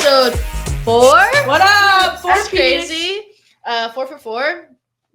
episode 4. What up? That's crazy. 4 for 4.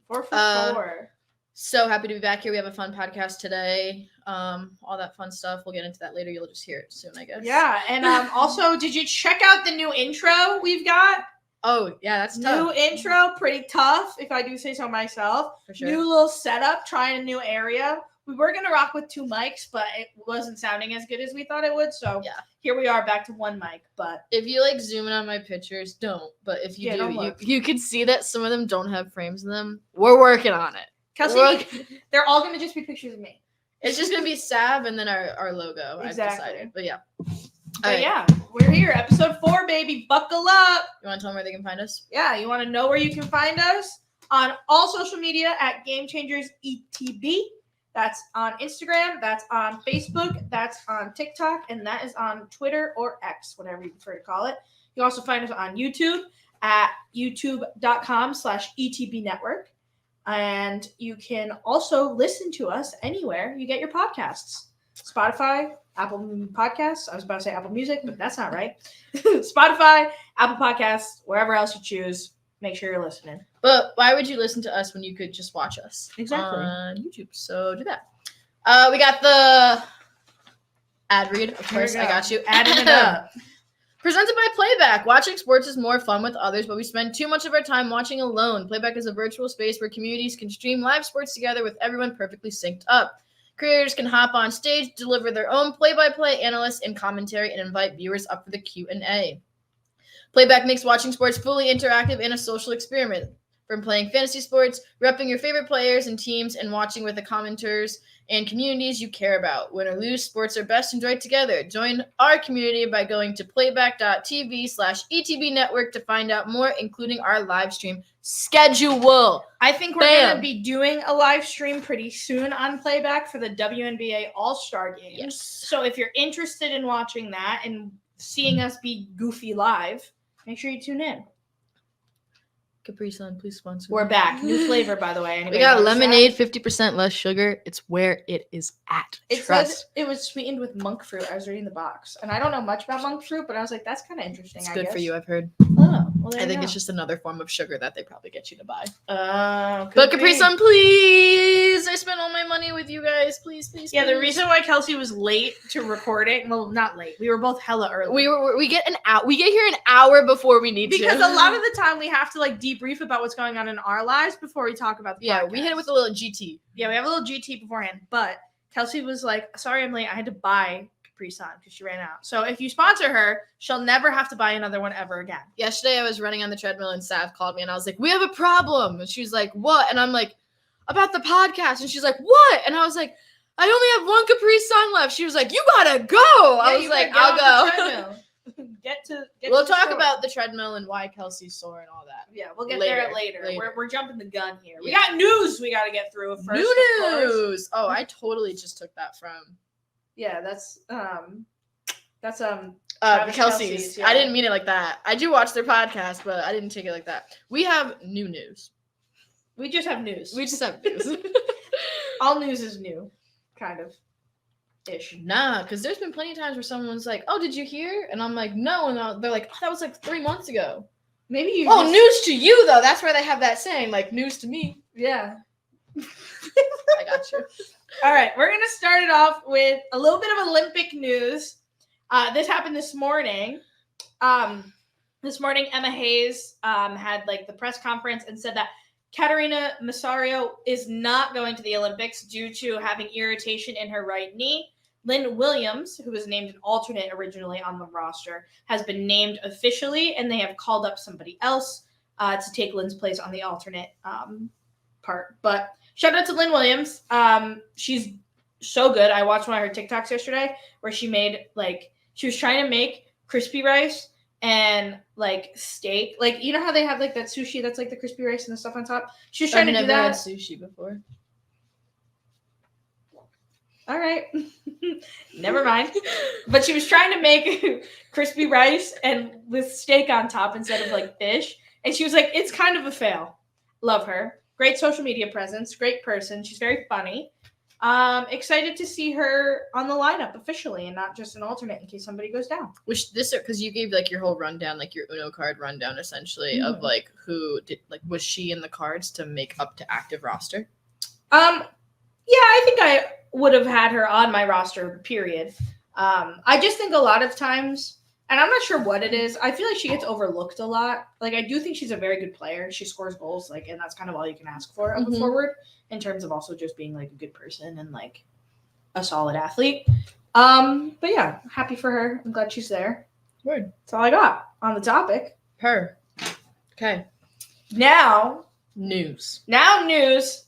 4 for 4. So happy to be back here. We have a fun podcast today. All that fun stuff. We'll get into that later. You'll just hear it soon, I guess. Yeah, and also, did you check out the new intro we've got? Oh, yeah, that's tough. New intro, pretty tough, if I do say so myself. For sure. New little setup, trying a new area. We were going to rock with 2 mics, but it wasn't sounding as good as we thought it would, so yeah. Here we are back to 1 mic. But if you zoom in on my pictures, don't. But if you do, you can see that some of them don't have frames in them. We're working on it. Kelsey, they're all going to just be pictures of me. It's just going to be Sav and then our logo. Exactly. I've decided. But yeah. Yeah, we're here. Episode 4, baby. Buckle up. You want to tell them where they can find us? Yeah, you want to know where you can find us? On all social media at Game Changers ETB. That's on Instagram, that's on Facebook, that's on TikTok, and that is on Twitter or X, whatever you prefer to call it. You can also find us on YouTube at youtube.com/ETB Network. And you can also listen to us anywhere you get your podcasts. Spotify, Apple Podcasts. I was about to say Apple Music, but that's not right. Spotify, Apple Podcasts, wherever else you choose. Make sure you're listening. But why would you listen to us when you could just watch us on YouTube? So do that. We got the ad read. Of course, I got you. Adding it up. Presented by Playback. Watching sports is more fun with others, but we spend too much of our time watching alone. Playback is a virtual space where communities can stream live sports together with everyone perfectly synced up. Creators can hop on stage, deliver their own play-by-play analysts and commentary, and invite viewers up for the Q&A. Playback makes watching sports fully interactive and a social experiment. From playing fantasy sports, repping your favorite players and teams, and watching with the commenters and communities you care about. Win or lose, sports are best enjoyed together. Join our community by going to playback.tv/ETB Network to find out more, including our live stream schedule. I think we're going to be doing a live stream pretty soon on Playback for the WNBA All-Star Games. Yes. So if you're interested in watching that and seeing us be goofy live, make sure you tune in. Capri Sun, please sponsor. We're back. New flavor, by the way. Anybody we got lemonade, 50% less sugar. It's where it is at. It says it was sweetened with monk fruit. I was reading the box. And I don't know much about monk fruit, but I was like, that's kind of interesting. It's good for you, I've heard. Oh, well, I think it's just another form of sugar that they probably get you to buy. But Capri Sun, please. I spent all my money with you guys. Please. Yeah, the reason why Kelsey was late to recording, well, not late. We were both hella early. We get here an hour before we need to. Because a lot of the time we have to debrief about what's going on in our lives before we talk about the podcast. We hit it with a little GT. Yeah, we have a little GT beforehand. But Kelsey was like, sorry I'm late. I had to buy Capri Sun because she ran out. So if you sponsor her, she'll never have to buy another one ever again. Yesterday I was running on the treadmill and Sav called me and I was like, we have a problem. And she was like, what? And I'm like, about the podcast. And she's like, what? And I was like, I only have 1 Capri Sun left. She was like, you gotta go. I was like, I'll go. We'll talk about the treadmill and why Kelsey's sore and all that. Yeah, we'll get there later. We're jumping the gun here. We got news we got to get through first. New news. Oh, I totally just took that from. Yeah, that's Kelsey's. Yeah. I didn't mean it like that. I do watch their podcast, but I didn't take it like that. We have new news. We just have news. All news is new, kind of. Ish. Nah, because there's been plenty of times where someone's like, oh, did you hear? And I'm like, no. And they're like, oh, that was 3 months ago. Maybe you news to you, though. That's where they have that saying, news to me. Yeah. I got you. All right, we're going to start it off with a little bit of Olympic news. This happened this morning. This morning, Emma Hayes had the press conference and said that Caterina Massario is not going to the Olympics due to having irritation in her right knee. Lynn Williams, who was named an alternate originally on the roster, has been named officially, and they have called up somebody else to take Lynn's place on the alternate part. But shout out to Lynn Williams. She's so good. I watched one of her TikToks yesterday where she made, she was trying to make crispy rice and steak, you know how they have that sushi that's the crispy rice and the stuff on top. She was trying to do that. I've never had sushi before. All right, never mind. But she was trying to make crispy rice and with steak on top instead of fish, and she was like, "It's kind of a fail." Love her. Great social media presence. Great person. She's very funny. Excited to see her on the lineup officially and not just an alternate in case somebody goes down. Which this, because you gave like your whole rundown, like your Uno card rundown essentially of like who did, like, was she in the cards to make up to active roster? Yeah, I think I would have had her on my roster, period. I just think a lot of times, and I'm not sure what it is, I feel like she gets overlooked a lot. Like, I do think she's a very good player. She scores goals, like, and that's kind of all you can ask for of a forward in terms of also just being like a good person and like a solid athlete. But yeah, happy for her. I'm glad she's there. Word. That's all I got on the topic. Her. Okay. Now news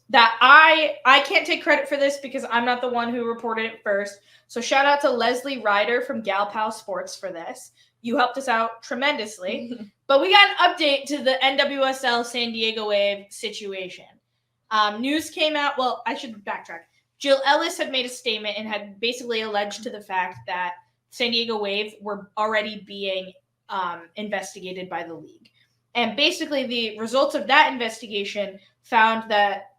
that I can't take credit for this because I'm not the one who reported it first. So shout out to Leslie Ryder from Gal Pal Sports for this. You helped us out tremendously. But we got an update to the NWSL San Diego Wave situation. News came out. Well, I should backtrack. Jill Ellis had made a statement and had basically alleged to the fact that San Diego Wave were already being investigated by the league. And basically the results of that investigation found that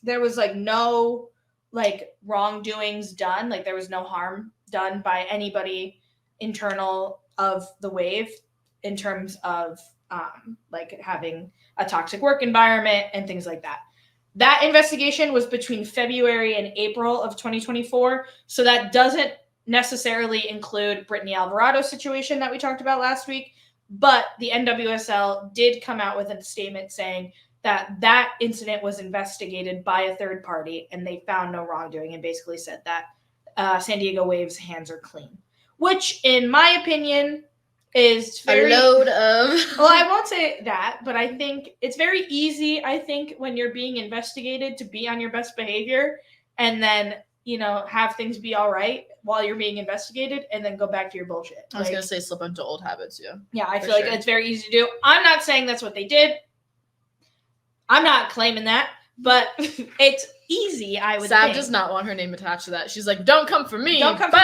there was like no like wrongdoings done. Like there was no harm done by anybody internal of the Wave in terms of like having a toxic work environment and things like that. That investigation was between February and April of 2024. So that doesn't necessarily include Brittany Alvarado's situation that we talked about last week. But the NWSL did come out with a statement saying that that incident was investigated by a third party and they found no wrongdoing and basically said that San Diego Wave's hands are clean. Which, in my opinion, is very... a load of... Well, I won't say that, but I think it's very easy, I think, when you're being investigated to be on your best behavior and then, you know, have things be all right while you're being investigated and then go back to your bullshit. I was going to say slip into old habits, yeah. Yeah, I feel like it's very easy to do. I'm not saying that's what they did. I'm not claiming that, but it's easy, I would Sav think. does not want her name attached to that. She's like, don't come for me. Don't come for me.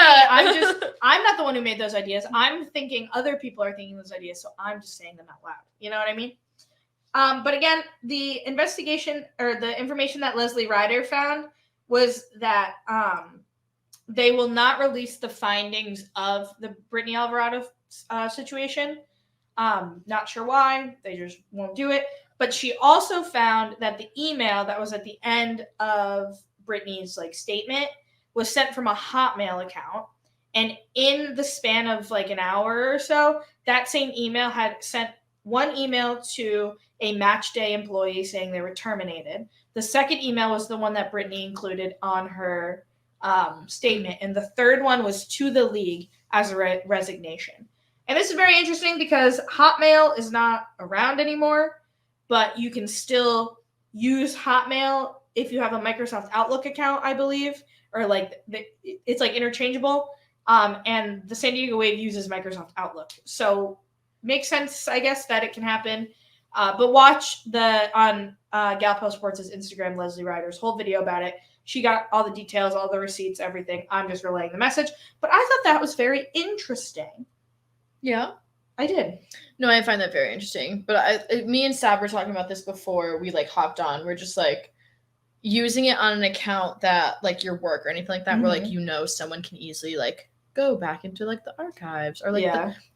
I'm not the one who made those ideas. I'm thinking other people are thinking those ideas, so I'm just saying them out loud. You know what I mean? But again, the investigation or the information that Leslie Ryder found was that they will not release the findings of the Brittany Alvarado situation. Not sure why. They just won't do it. But she also found that the email that was at the end of Brittany's like statement was sent from a Hotmail account. And in the span of like an hour or so, that same email had sent one email to a match day employee saying they were terminated. The second email was the one that Brittany included on her statement. And the third one was to the league as a resignation. And this is very interesting because Hotmail is not around anymore, but you can still use Hotmail if you have a Microsoft Outlook account, I believe, or like it's like interchangeable. And the San Diego Wave uses Microsoft Outlook. So makes sense, I guess, that it can happen. But watch on Galpo Sports' Instagram, Leslie Ryder's whole video about it. She got all the details, all the receipts, everything. I'm just relaying the message. But I thought that was very interesting. Yeah. I did. No, I find that very interesting. But me and Sav were talking about this before we like hopped on. We're just like using it on an account that like your work or anything like that, where like, you know, someone can easily like go back into like the archives or like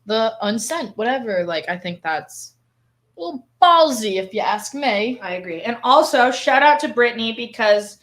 the unsent, whatever. Like, I think that's a little ballsy if you ask me. I agree. And also shout out to Brittany because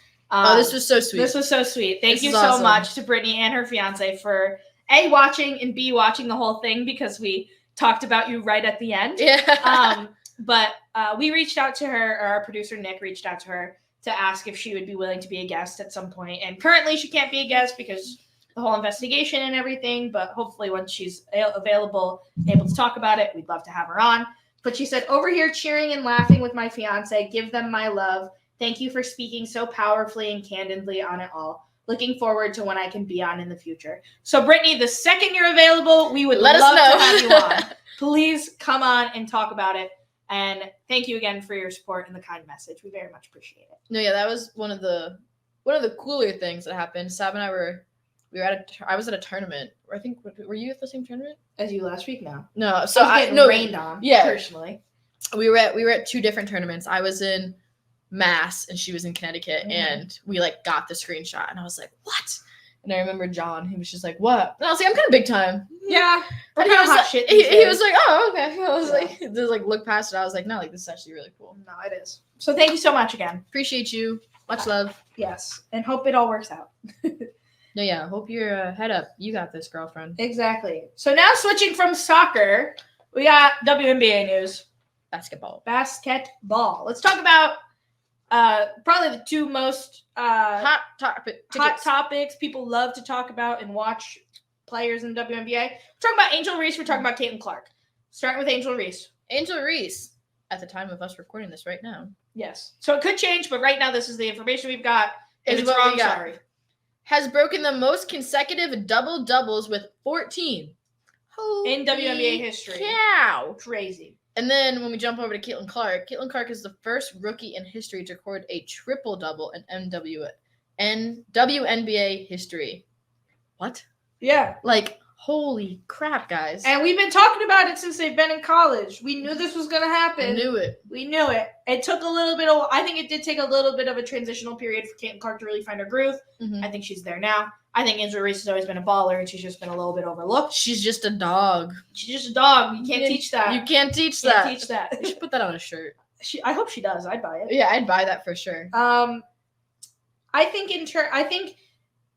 this was so sweet. This was so sweet. Thank you so much to Brittany and her fiance for A, watching and B, watching the whole thing because we talked about you right at the end. Yeah. But we reached out to her, or our producer Nick reached out to her to ask if she would be willing to be a guest at some point. And currently she can't be a guest because the whole investigation and everything, but hopefully once she's available, able to talk about it, we'd love to have her on. But she said, over here cheering and laughing with my fiance, give them my love. Thank you for speaking so powerfully and candidly on it all. Looking forward to when I can be on in the future. So, Brittany, the second you're available, we would love to have you on. Please come on and talk about it. And thank you again for your support and the kind message. We very much appreciate it. No, yeah, that was one of the cooler things that happened. Sav and I I was at a tournament. I think were you at the same tournament as you last week? No. So I was getting rained on. Yeah, personally. We were at two different tournaments. I was in Mass and she was in Connecticut, and we like got the screenshot, and I was like, what? And I remember John, he was just like, what? And I was like, I'm kind of big time. Yeah. And he was like, he was like, oh, okay. I was like, just like look past it. I was like, no, like this is actually really cool. No, it is. So thank you so much again. Appreciate you. Much love. Yes. And hope it all works out. No, yeah. Hope you're head up. You got this, girlfriend. Exactly. So now switching from soccer, we got WNBA news. Basketball. Let's talk about probably the two most hot topics people love to talk about and watch players in the WNBA. We're talking about Angel Reese. We're talking about Caitlin Clark. Starting with Angel Reese. Angel Reese, at the time of us recording this right now. Yes. So it could change, but right now this is the information we've got. Is it's what wrong, we got. sorry. Has broken the most consecutive double-doubles with 14. Holy in WNBA history. Cow. Crazy. And then when we jump over to Caitlin Clark is the first rookie in history to record a triple-double in WNBA history. What? Yeah. Like, holy crap, guys. And we've been talking about it since they've been in college. We knew this was going to happen. We knew it. It took a little bit of, I think it did take a little bit of a transitional period for Caitlin Clark to really find her groove. Mm-hmm. I think she's there now. I think Angel Reese has always been a baller, and she's just been a little bit overlooked. She's just a dog. She's just a dog. You can't teach that. You can't teach You that. can't teach that. You should put that on a shirt. I hope she does. I'd buy it. Yeah, I'd buy that for sure. I think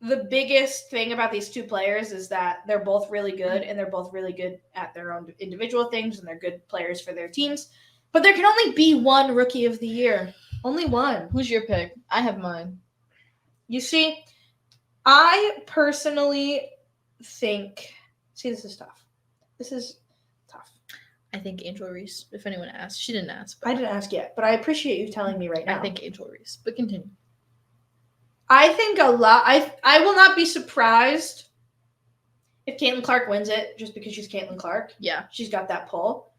the biggest thing about these two players is that they're both really good, and they're both really good at their own individual things, and they're good players for their teams. But there can only be one Rookie of the Year. Only one. Who's your pick? I have mine. You see, I personally think – see, this is tough. I think Angel Reese, if anyone asked. She didn't ask. I didn't ask yet, but I appreciate you telling me right now. I think Angel Reese, but continue. I think a lot – I will not be surprised if Caitlin Clark wins it just because she's Caitlin Clark. Yeah. She's got that pull.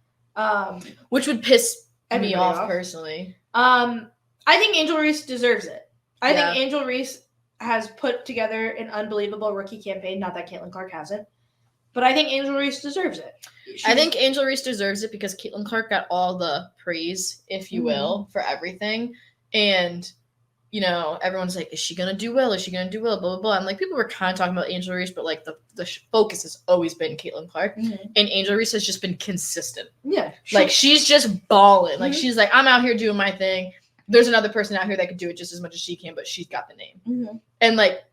Which would piss me off off. personally. I think Angel Reese deserves it. I think Angel Reese has put together an unbelievable rookie campaign. Not that Caitlin Clark hasn't, but I think Angel Reese deserves it. I think Angel Reese deserves it because Caitlin Clark got all the praise, if you will, for everything. And, you know, everyone's like, is she going to do well? Is she going to do well? Blah, blah, blah. And, like, people were kind of talking about Angel Reese, but, like, the focus has always been Caitlin Clark. Mm-hmm. And Angel Reese has just been consistent. Yeah. Like, she's just balling. Like, she's like, I'm out here doing my thing. There's another person out here that could do it just as much as she can, but she's got the name. Mm-hmm. And, like,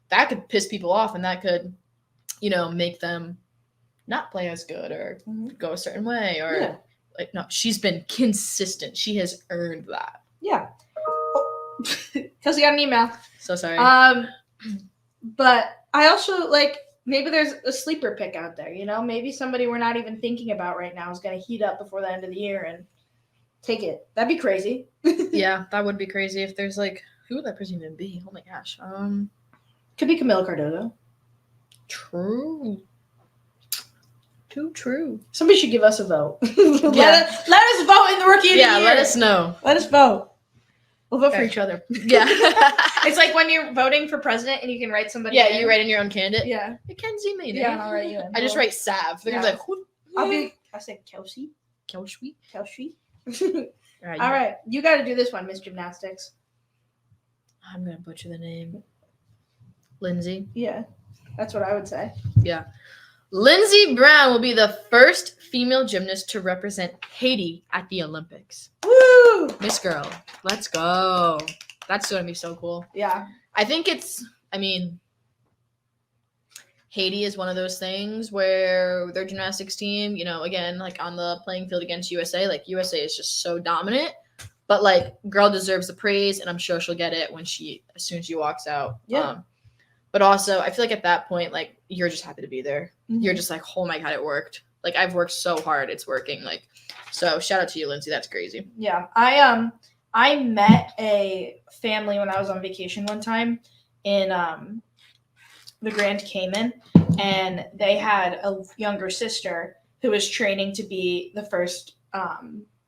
that could piss people off, and that could, you know, make them not play as good or go a certain way. Or, like, no, she's been consistent. She has earned that. Yeah. Kelsey got an email. So sorry. But I also, like, maybe there's a sleeper pick out there, you know? Maybe somebody we're not even thinking about right now is going to heat up before the end of the year and take it. That'd be crazy. Yeah, that would be crazy if there's, like, who would that person even be? Oh, my gosh. Could be Camila Cardozo. True. Too true. Somebody should give us a vote. Let us vote in the Rookie of the Year. Yeah, let us know. Let us vote. We'll vote for each other. Yeah. It's like when you're voting for president and you can write somebody in. You write in your own candidate. Yeah. Mackenzie Meaney. Yeah, I'll write you in. I just write Sav. They're like, who? I said Kelsey. Kelsey. All right. You got to do this one, Miss Gymnastics. I'm going to butcher the name. Lynnzee. Yeah. That's what I would say. Yeah. Lynnzee Brown will be the first female gymnast to represent Haiti at the Olympics. Woo! Miss Girl. Let's go. That's going to be so cool. Yeah. I think Haiti is one of those things where their gymnastics team, you know, again, like on the playing field against USA, like USA is just so dominant. But, like, girl deserves the praise, and I'm sure she'll get it as soon as she walks out. Yeah. But also, I feel like at that point, like, you're just happy to be there. Mm-hmm. You're just like, oh my God, it worked. Like, I've worked so hard. It's working. Like, so shout out to you, Lynnzee. That's crazy. Yeah. I met a family when I was on vacation one time in the Grand Cayman, and they had a younger sister who was training to be the first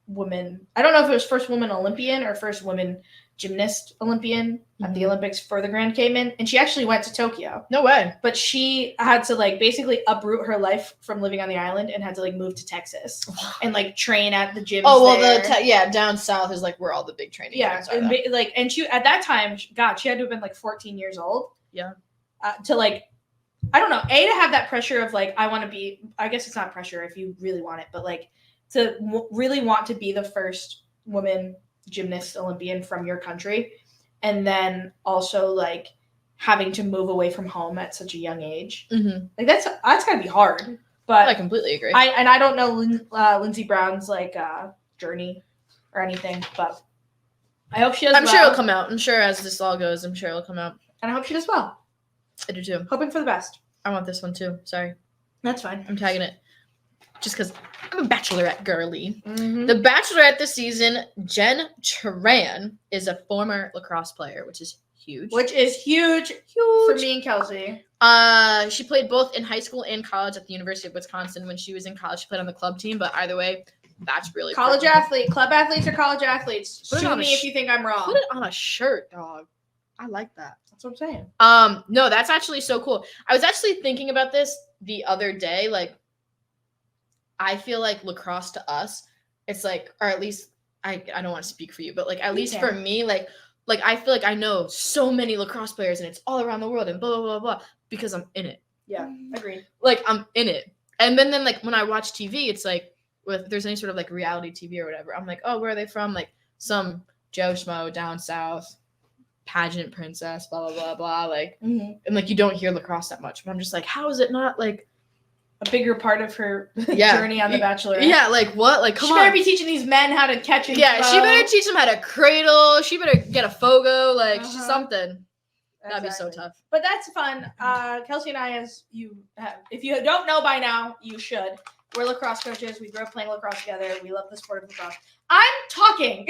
woman. I don't know if it was first woman Olympian or first woman gymnast Olympian at the Olympics for the Grand Cayman, and she actually went to Tokyo. No way. But she had to like basically uproot her life from living on the island and had to like move to Texas and like train at the gyms. Oh well, there. down south is like where all the big training. Yeah, and she at that time, God, she had to have been like 14 years old. Yeah. To like, I don't know, to have that pressure of like, I want to be. I guess it's not pressure if you really want it, but like to really want to be the first woman gymnast Olympian from your country, and then also like having to move away from home at such a young age. Like that's gotta be hard. But I completely agree. I don't know Lynnzee Brown's like journey or anything, but I hope she does. I'm sure it'll come out. I'm sure as this all goes, I'm sure it'll come out. And I hope she does well. I do too. Hoping for the best. I want this one too. Sorry. That's fine. I'm tagging it. Just because I'm a Bachelorette girly. The Bachelorette this season, Jenn Tran, is a former lacrosse player, which is huge. Huge for me and Kelsey. She played both in high school and college at the University of Wisconsin. When she was in college, she played on the club team, but either way, that's really college athlete. Club athletes are college athletes. Sue me if you think I'm wrong. Put it on a shirt, dog. I like that. That's what I'm saying. No, that's actually so cool. I was actually thinking about this the other day, like I feel like lacrosse to us, it's like, or at least I don't want to speak for you, but like at least for me, like I feel like I know so many lacrosse players and it's all around the world and blah blah blah blah because I'm in it. Yeah, agreed. Like I'm in it. And then like when I watch TV, it's like if there's any sort of like reality TV or whatever, I'm like, oh, where are they from? Like some Joe Schmo down south, pageant princess, blah blah blah blah. Like and like you don't hear lacrosse that much, but I'm just like, how is it not like a bigger part of her journey on The Bachelorette? Yeah, like what? Like come on. She better be teaching these men how to catch and throw. She better teach them how to cradle. She better get a fogo, like something. That'd be so tough. But that's fun. Kelsey and I, as you have, if you don't know by now, you should. We're lacrosse coaches. We grew up playing lacrosse together. We love the sport of lacrosse. I'm talking.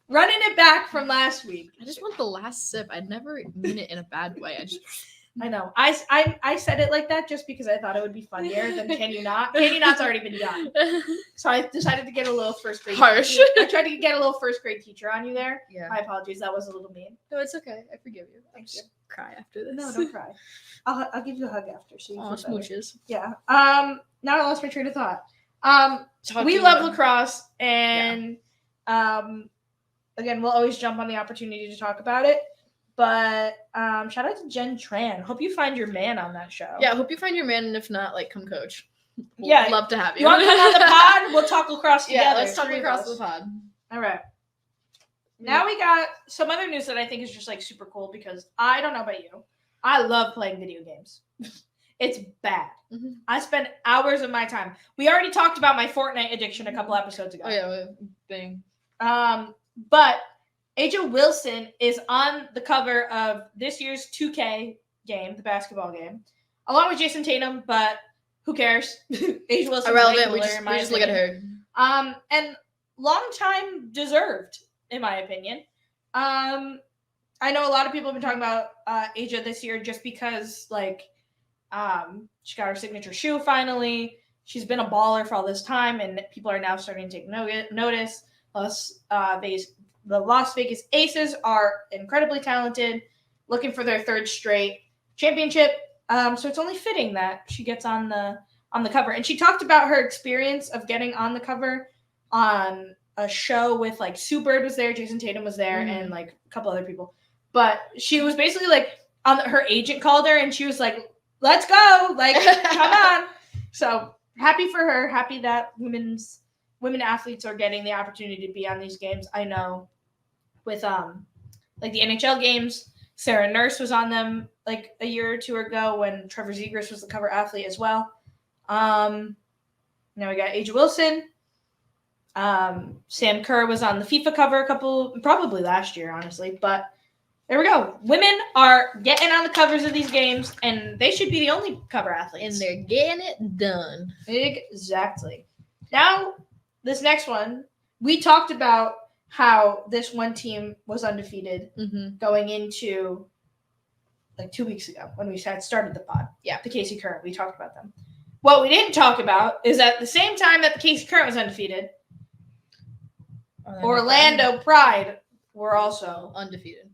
Running it back from last week. I just want the last sip. I never mean it in a bad way. I know. I said it like that just because I thought it would be funnier than Can You Not? Can You Not's already been done. So I decided to get a little first grade. Harsh. I tried to get a little first grade teacher on you there. Yeah. My apologies. That was a little mean. No, it's okay. I forgive you. I'll just cry after this. No, don't cry. I'll give you a hug after. So smooches. Yeah. Now I lost my train of thought. We love lacrosse, and again, we'll always jump on the opportunity to talk about it. But shout out to Jenn Tran. Hope you find your man on that show. Yeah, hope you find your man, and if not, like, come coach. We'd love to have you. You want to come on the pod? We'll talk lacrosse together. Yeah, let's talk lacrosse on the pod. All right. Now we got some other news that I think is just like super cool because I don't know about you. I love playing video games. It's bad. I spend hours of my time. We already talked about my Fortnite addiction a couple episodes ago. Oh yeah, thing. But A'ja Wilson is on the cover of this year's 2K game, the basketball game, along with Jayson Tatum, but who cares? A'ja Wilson irrelevant. We just look at her. And long time deserved, in my opinion. I know a lot of people have been talking about A'ja this year just because, like, she got her signature shoe finally. She's been a baller for all this time, and people are now starting to take notice. Plus, the Las Vegas Aces are incredibly talented, looking for their third straight championship. So it's only fitting that she gets on the cover. And she talked about her experience of getting on the cover on a show with, like, Sue Bird was there, Jayson Tatum was there, and, like, a couple other people. But she was basically, like, her agent called her, and she was like, let's go, like, come on. So happy for her, happy that women athletes are getting the opportunity to be on these games. I know with like the NHL games, Sarah Nurse was on them like a year or two ago when Trevor Zegras was the cover athlete as well. Now we got A'ja Wilson. Sam Kerr was on the FIFA cover probably last year, honestly, but there we go. Women are getting on the covers of these games, and they should be the only cover athletes. And they're getting it done. Exactly. Now, this next one, we talked about how this one team was undefeated going into like 2 weeks ago when we had started the pod. Yeah. The Casey Current. We talked about them. What we didn't talk about is at the same time that the Casey Current was undefeated, Orlando Pride were also undefeated.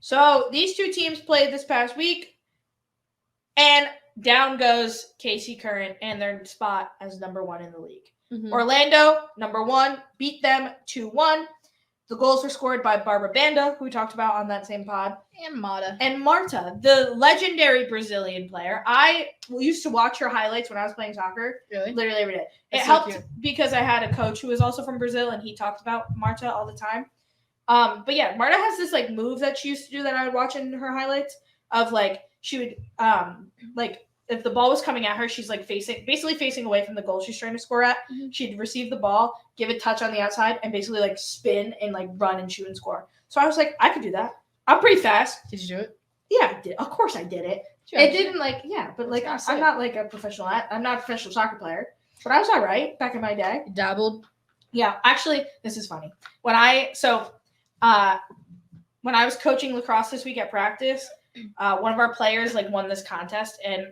So these two teams played this past week, and down goes KC Current and their spot as number 1 in the league. Mm-hmm. Orlando, number 1, beat them 2-1. The goals were scored by Barbara Banda, who we talked about on that same pod. And Mata. And Marta, the legendary Brazilian player. I used to watch her highlights when I was playing soccer. Really? Literally every day. That's it so helped cute. because I had a coach who was also from Brazil, and he talked about Marta all the time. But yeah, Marta has this like move that she used to do that I would watch in her highlights of like she would like if the ball was coming at her, she's like basically facing away from the goal she's trying to score at. Mm-hmm. She'd receive the ball, give a touch on the outside, and basically like spin and like run and shoot and score. So I was like, I could do that. I'm pretty fast. Did you do it? Yeah, I did. Of course I did it. It didn't like but like I'm not like a professional. I'm not a professional soccer player, but I was all right back in my day. You dabbled. Yeah, actually, this is funny. When I was coaching lacrosse this week at practice, one of our players like won this contest, and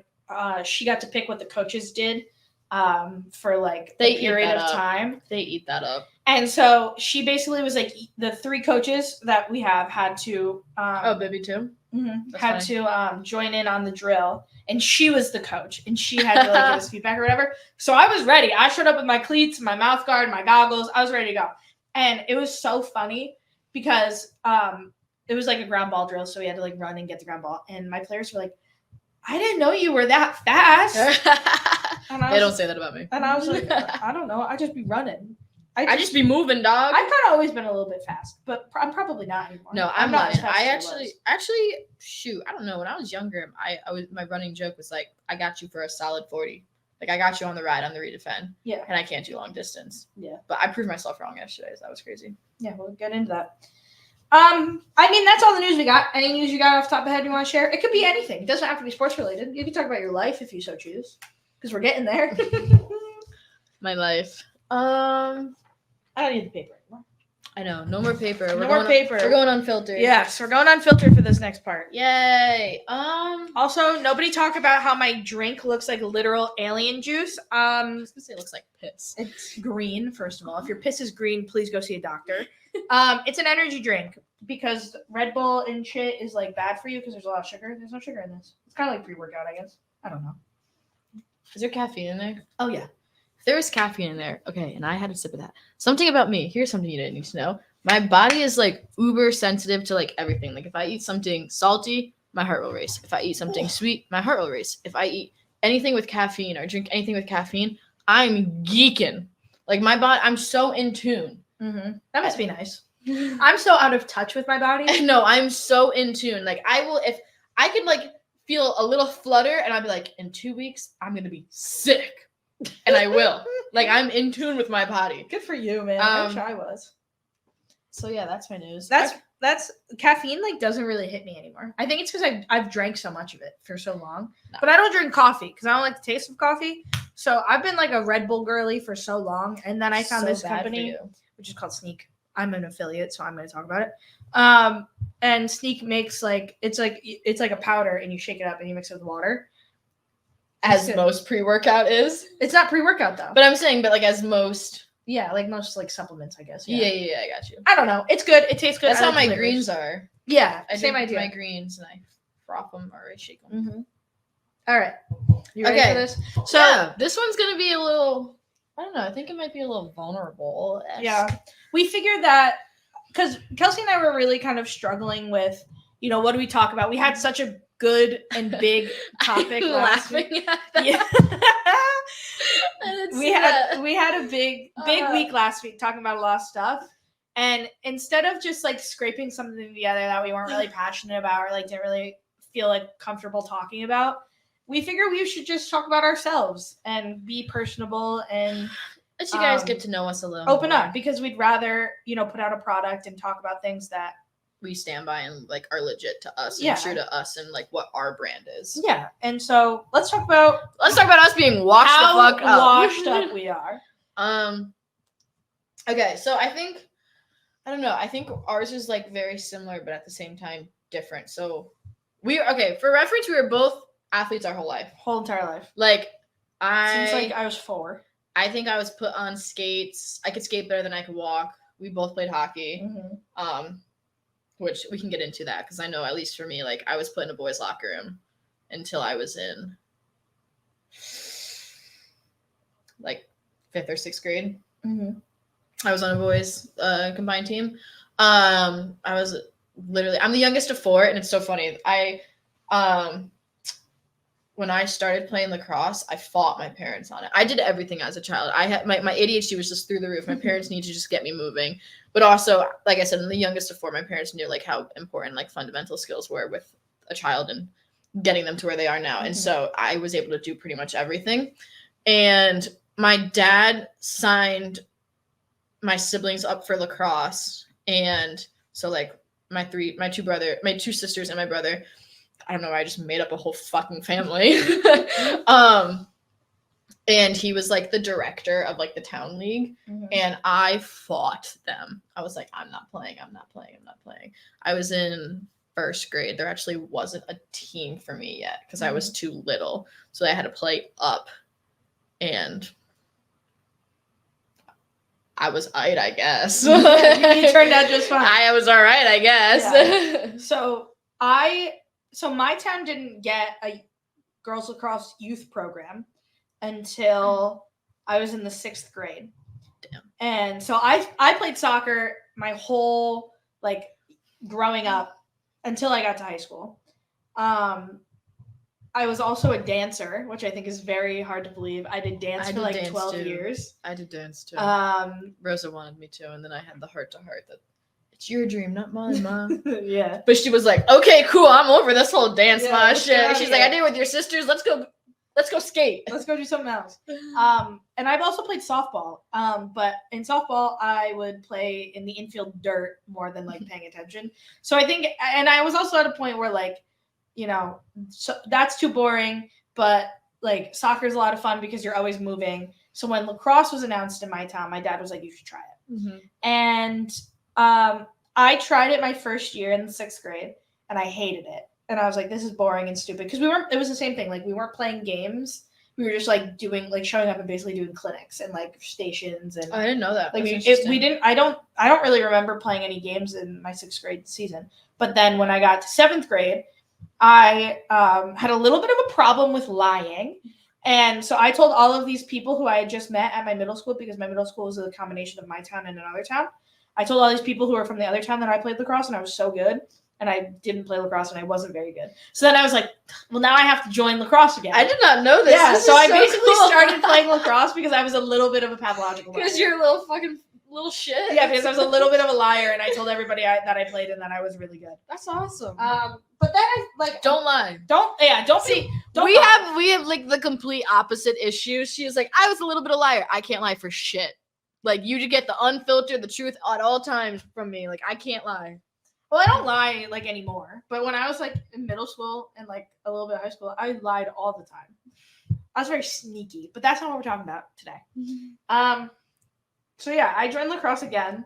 she got to pick what the coaches did for like a period of time. They eat that up. And so she basically was like the 3 coaches that we have had to Baby too. had to join in on the drill, and she was the coach, and she had to like give us feedback or whatever. So I was ready. I showed up with my cleats, my mouth guard, my goggles. I was ready to go, and it was so funny because it was like a ground ball drill, so we had to like run and get the ground ball, and my players were like, I didn't know you were that fast. They don't say that about me. And I was like, I don't know. I just be running. I just be moving, dog. I've kind of always been a little bit fast, but I'm probably not anymore. No, I'm not. as fast I as actually, shoot, I don't know. When I was younger, I was my running joke was like, I got you for a solid 40. Like I got you on the ride on the redefend. Yeah. And I can't do long distance. Yeah. But I proved myself wrong yesterday. So that was crazy. Yeah, we'll get into that. I mean, that's all the news we got. Any news you got off the top of the head you want to share? It could be anything. It doesn't have to be sports related. You can talk about your life if you so choose, because we're getting there. My life. I don't need the paper anymore. I know. No more paper. No more paper. We're going unfiltered. Yes, we're going unfiltered for this next part. Yay. Also, nobody talk about how my drink looks like literal alien juice. I was gonna say it looks like piss. It's green, first of all. If your piss is green, please go see a doctor. It's an energy drink because Red Bull and shit is like bad for you because there's a lot of sugar. There's no sugar in this. It's kind of like pre-workout, I guess. I don't know. Is there caffeine in there? Oh yeah. If there was caffeine in there, okay, and I had a sip of that. Something about me. Here's something you didn't need to know. My body is like uber sensitive to like everything. Like if I eat something salty, my heart will race. If I eat something sweet, my heart will race. If I eat anything with caffeine or drink anything with caffeine, I'm geeking. Like my body, I'm so in tune. Mm-hmm. That must be nice. I'm so out of touch with my body. No, I'm so in tune. Like I will, if I could like feel a little flutter and I'll be like, in 2 weeks, I'm going to be sick. And I will. Like I'm in tune with my body. Good for you, man. I wish I was. So yeah, that's my news. That's caffeine like doesn't really hit me anymore. I think it's because I've drank so much of it for so long. No. But I don't drink coffee because I don't like the taste of coffee. So I've been like a Red Bull girly for so long, and then I found this company which is called Sneak. I'm an affiliate, so I'm going to talk about it. And Sneak makes like it's like a powder, and you shake it up and you mix it with water. As most pre-workout is. It's not pre-workout though. But I'm saying, but like as most. Yeah, like most like supplements, I guess. Yeah, I got you. I don't know. It's good. It tastes good. That's how my greens are. Yeah, Same idea. My greens and I froth them or I shake them. Mm-hmm. All right. You ready for this? So yeah, this one's gonna be a little. I don't know. I think it might be a little vulnerable. Yeah. We figured that because Kelsey and I were really kind of struggling with, what do we talk about? We had such a good and big topic last week. Yeah. we had a big week last week talking about a lot of stuff, and instead of just like scraping something together that we weren't really passionate about or like didn't really feel like comfortable talking about, we figured we should just talk about ourselves and be personable and let you guys get to know us a little open more. up, because we'd rather put out a product and talk about things that we stand by and like are legit to us and true to us and like what our brand is. Yeah. And so let's talk about us being washed the fuck up. Washed up we are. Okay, so I think ours is like very similar but at the same time different. So for reference, we were both athletes our whole entire life. Like Since like I was 4. I think I was put on skates. I could skate better than I could walk. We both played hockey. Which we can get into that because I know, at least for me, like I was put in a boys' locker room until I was in like 5th or 6th grade. I was on a boys combined team. I was I'm the youngest of 4, and it's so funny. When I started playing lacrosse, I fought my parents on it. I did everything as a child. I had my ADHD was just through the roof. My parents needed to just get me moving. But also, like I said, I'm the youngest of 4. My parents knew like how important like fundamental skills were with a child and getting them to where they are now. And so I was able to do pretty much everything. And my dad signed my siblings up for lacrosse. And so like my 2 sisters and my brother, I don't know, I just made up a whole fucking family. And he was like the director of like the town league. And I fought them. I was like, I'm not playing. I was in 1st grade. There actually wasn't a team for me yet because I was too little. So I had to play up. And I was aight, I guess. You turned out just fine. I was all right, I guess. Yeah. So my town didn't get a girls lacrosse youth program until I was in the 6th grade. Damn. And so I played soccer my whole like growing up until I got to high school. I was also a dancer, which I think is very hard to believe. I did dance for like 12 years. I did dance too. Rosa wanted me to, and then I had the heart-to-heart that it's your dream, not mine, Ma. Yeah. But she was like, okay, cool, I'm over this whole dance Ma shit. She's like, I did it with your sisters. Let's go skate. Let's go do something else. And I've also played softball. But in softball, I would play in the infield dirt more than like paying attention. So I think, and I was also at a point where like, you know, so that's too boring, but like soccer is a lot of fun because you're always moving. So when lacrosse was announced in my town, my dad was like, you should try it. And I tried it my first year in the 6th grade and I hated it. And I was like, this is boring and stupid. Because it was the same thing. Like we weren't playing games. We were just like showing up and basically doing clinics and like stations. And I didn't know that. Like I don't really remember playing any games in my 6th grade season. But then when I got to 7th grade, I had a little bit of a problem with lying. And so I told all of these people who I had just met at my middle school, because my middle school was a combination of my town and another town. I told all these people who were from the other town that I played lacrosse and I was so good. And I didn't play lacrosse and I wasn't very good. So then I was like, well, now I have to join lacrosse again. I did not know this. Yeah, this so I so basically cool. started playing lacrosse because I was a little bit of a pathological liar. Because you're a little shit. Yeah, because I was a little bit of a liar and I told everybody that I played and that I was really good. That's awesome. But then I like don't lie. Don't see. Don't we lie. have like the complete opposite issue. She was like, I was a little bit of a liar. I can't lie for shit. Like you get the unfiltered, the truth at all times from me. Like I can't lie. Well, I don't lie like anymore. But when I was like in middle school and like a little bit of high school, I lied all the time. I was very sneaky, but that's not what we're talking about today. So yeah, I joined lacrosse again.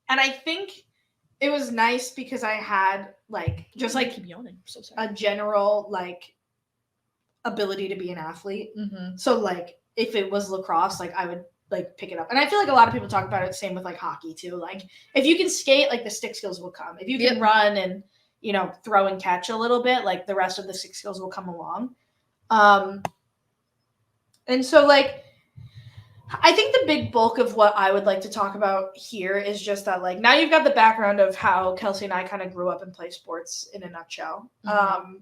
And I think it was nice because I had like just like keep yawning. I'm so sorry. A general like ability to be an athlete. Mm-hmm. So like if it was lacrosse, like I would like pick it up. And I feel like a lot of people talk about it, same with like hockey too. Like if you can skate, like the stick skills will come. If you can run and, you know, throw and catch a little bit, like the rest of the stick skills will come along. And so like I think the big bulk of what I would like to talk about here is just that, like, now you've got the background of how Kelsey and I kind of grew up and play sports in a nutshell. Mm-hmm.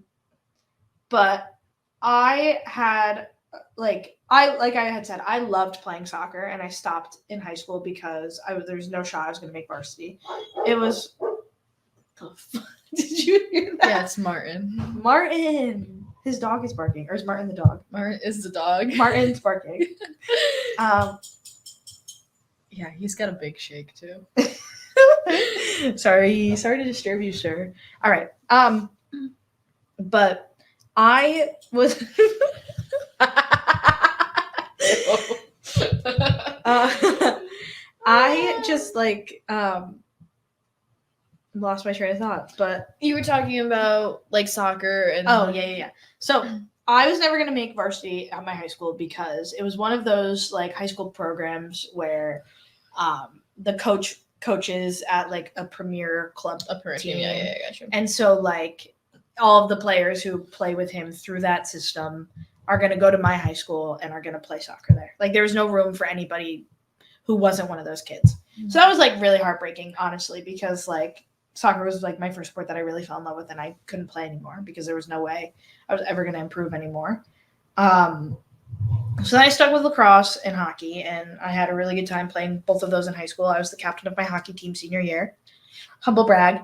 But I had, like I had said, I loved playing soccer, and I stopped in high school because there's no shot I was going to make varsity. It was, did you hear that? Yeah, it's Martin. Martin. His dog is barking. Or is Martin the dog? Martin is the dog. Martin's barking. Yeah, he's got a big shake too. Sorry to disturb you, sir. All right. But I was I just like lost my train of thought, but you were talking about like soccer and yeah. So I was never going to make varsity at my high school because it was one of those like high school programs where the coaches at like a premier club team. Yeah, gotcha. And so like all of the players who play with him through that system are going to go to my high school and are going to play soccer there. Like there was no room for anybody who wasn't one of those kids. Mm-hmm. So that was like really heartbreaking, honestly, because like soccer was like my first sport that I really fell in love with, and I couldn't play anymore because there was no way I was ever going to improve anymore. So then I stuck with lacrosse and hockey, and I had a really good time playing both of those in high school. I was the captain of my hockey team senior year. Humble brag.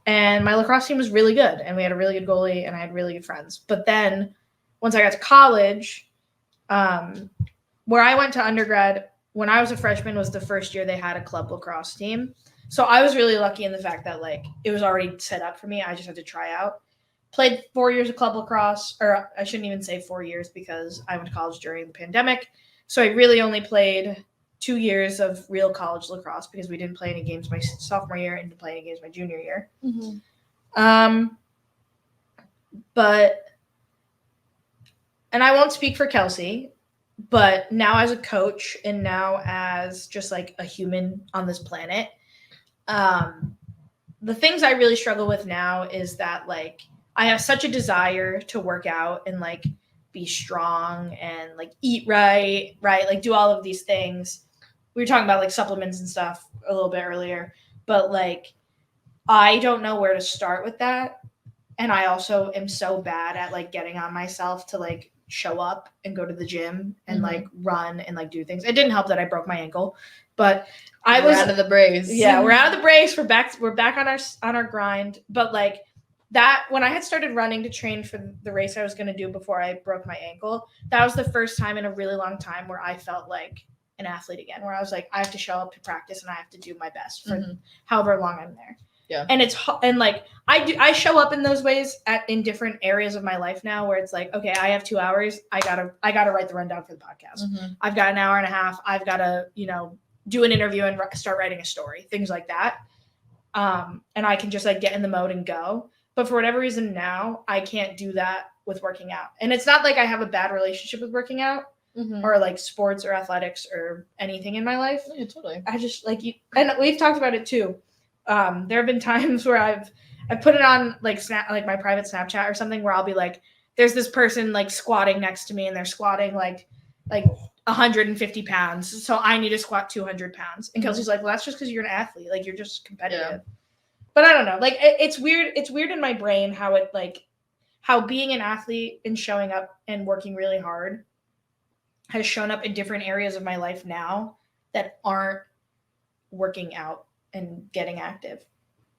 And my lacrosse team was really good, and we had a really good goalie, and I had really good friends. But then once I got to college, where I went to undergrad, when I was a freshman was the first year they had a club lacrosse team. So I was really lucky in the fact that like it was already set up for me. I just had to try out. Played 4 years of club lacrosse, or I shouldn't even say 4 years because I went to college during the pandemic. So I really only played 2 years of real college lacrosse because we didn't play any games my sophomore year and didn't play any games my junior year. Mm-hmm. And I won't speak for Kelsey, but now as a coach and now as just like a human on this planet, the things I really struggle with now is that like I have such a desire to work out and like be strong and like eat right, like do all of these things. We were talking about like supplements and stuff a little bit earlier, but like I don't know where to start with that. And I also am so bad at like getting on myself to like show up and go to the gym and like run and like do things. It didn't help that I broke my ankle, but we're out of the brace. Yeah, we're out of the brace. We're back on our grind. But like that, when I had started running to train for the race I was going to do before I broke my ankle, that was the first time in a really long time where I felt like an athlete again, where I was like, I have to show up to practice and I have to do my best for however long I'm there. Yeah. And like I show up in those ways in different areas of my life now where it's like, okay, I have 2 hours. I gotta write the rundown for the podcast. Mm-hmm. I've got an hour and a half. I've got to, do an interview and start writing a story, things like that. And I can just like get in the mode and go. But for whatever reason now, I can't do that with working out. And it's not like I have a bad relationship with working out or like sports or athletics or anything in my life. Yeah, totally. I just like you, and we've talked about it too. There have been times where I put it on like my private Snapchat or something where I'll be like, there's this person like squatting next to me and they're squatting like 150 pounds. So I need to squat 200 pounds. And Kelsey's like, well, that's just because you're an athlete. Like you're just competitive. Yeah. But I don't know. Like it's weird. It's weird in my brain how being an athlete and showing up and working really hard has shown up in different areas of my life now that aren't working out and getting active.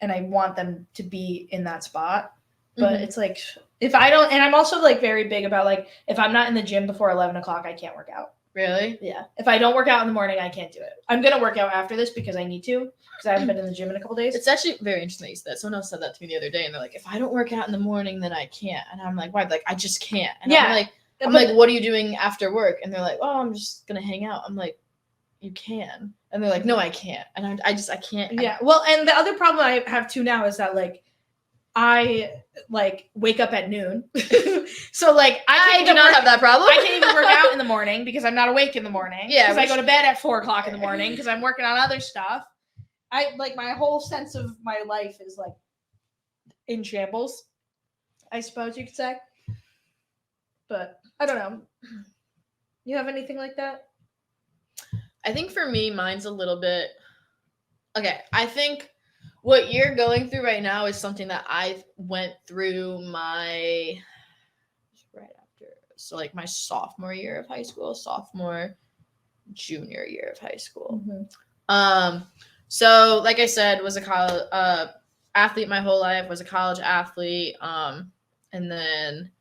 And I want them to be in that spot. But it's like, if I don't, and I'm also like very big about like, if I'm not in the gym before 11 o'clock, I can't work out. Really? Yeah. If I don't work out in the morning, I can't do it. I'm going to work out after this because I need to, because I haven't been in the gym in a couple days. It's actually very interesting that you said that. Someone else said that to me the other day, and they're like, if I don't work out in the morning, then I can't. And I'm like, why? Like, I just can't. And yeah. I'm like, what are you doing after work? And they're like, oh, I'm just going to hang out. I'm like, you can. And they're like, no, I can't. And I can't. Yeah. Well, and the other problem I have too now is that like, I like wake up at noon. So like I do not have that problem. I can't even work out in the morning because I'm not awake in the morning. Yeah. Because I go to bed at 4 o'clock in the morning because I'm working on other stuff. I like my whole sense of my life is like in shambles, I suppose you could say. But I don't know. You have anything like that? I think for me, mine's a little bit okay. I think what you're going through right now is something that I went through my sophomore year of high school, junior year of high school. So like I said, was a college athlete my whole life, was a college athlete. And then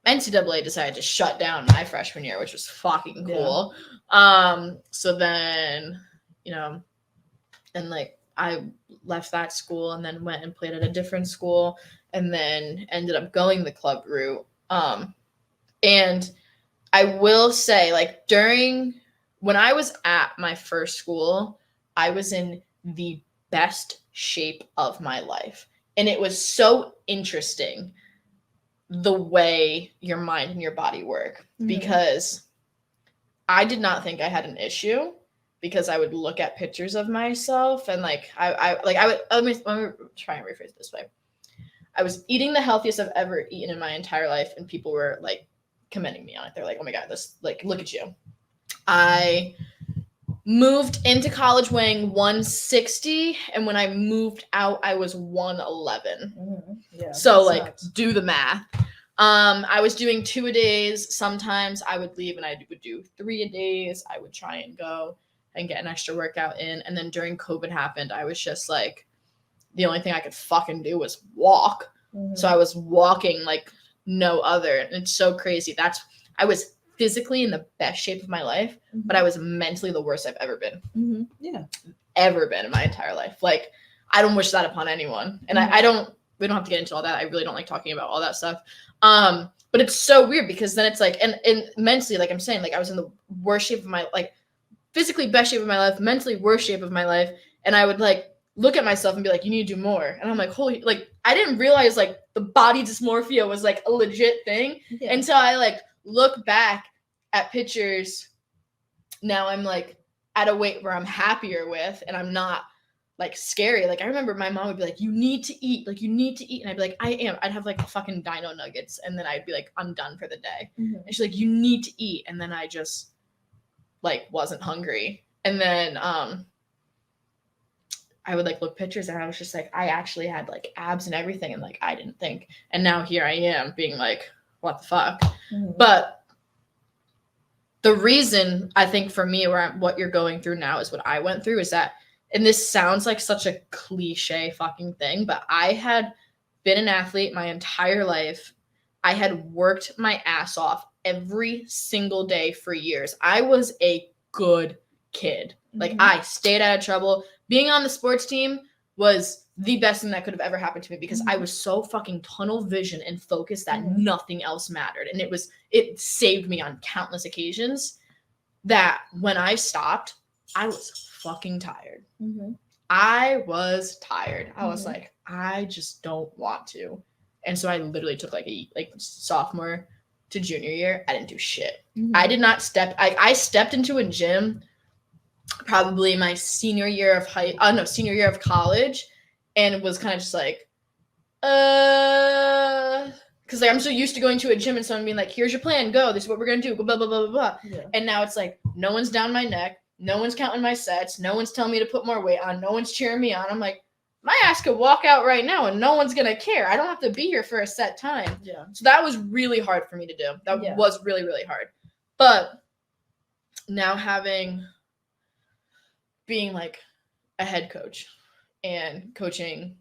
NCAA decided to shut down my freshman year, which was fucking cool. Yeah. So then, and like I left that school and then went and played at a different school and then ended up going the club route. And I will say, like, when I was at my first school, I was in the best shape of my life. And it was so interesting the way your mind and your body work, because I did not think I had an issue, because I would look at pictures of myself and let me try and rephrase it this way. I was eating the healthiest I've ever eaten in my entire life, and people were like commending me on it. They're like, "Oh my God, this, like, look at you." I moved into college weighing 160, and when I moved out, I was 111. Yeah. So like, do the math. I was doing 2-a-days. Sometimes I would leave and I would do 3-a-days. I would try and go and get an extra workout in. And then during COVID happened, I was just like, the only thing I could fucking do was walk. So I was walking like no other. And it's so crazy. I was physically in the best shape of my life, but I was mentally the worst I've ever been. Ever been in my entire life. Like, I don't wish that upon anyone. And we don't have to get into all that. I really don't like talking about all that stuff. But it's so weird, because then it's like, and mentally, like I'm saying, like I was in the worst shape of my, like, physically best shape of my life, mentally worst shape of my life. And I would like look at myself and be like, you need to do more. And I'm like, holy, like, I didn't realize like the body dysmorphia was like a legit thing until I like look back at pictures. Now I'm like at a weight where I'm happier with, and I'm not like scary. Like, I remember my mom would be like, you need to eat. Like, you need to eat. And I'd be like, I am. I'd have like fucking dino nuggets. And then I'd be like, I'm done for the day. And she's like, you need to eat. And then I just like wasn't hungry. And then I would like look pictures, and I was just like, I actually had like abs and everything. And like, I didn't think. And now here I am being like, what the fuck? But the reason I think for me, what you're going through now is what I went through, is that, and this sounds like such a cliche fucking thing, but I had been an athlete my entire life. I had worked my ass off every single day for years. I was a good kid. Like, I stayed out of trouble. Being on the sports team was the best thing that could have ever happened to me, because I was so fucking tunnel vision and focused that nothing else mattered. And it saved me on countless occasions, that when I stopped, I was fucking tired. I was tired. I was like, I just don't want to. And so I literally took like sophomore to junior year, I didn't do shit. I did not I stepped into a gym probably my senior year of college, and it was kind of just like, because like I'm so used to going to a gym and someone being like, here's your plan, go, this is what we're gonna do, blah blah blah blah blah. And now it's like, no one's down my neck, no one's counting my sets, no one's telling me to put more weight on, no one's cheering me on. I'm like, my ass could walk out right now and no one's gonna care. I don't have to be here for a set time. So that was really hard for me to do. That was really, really hard. But now being like a head coach and coaching,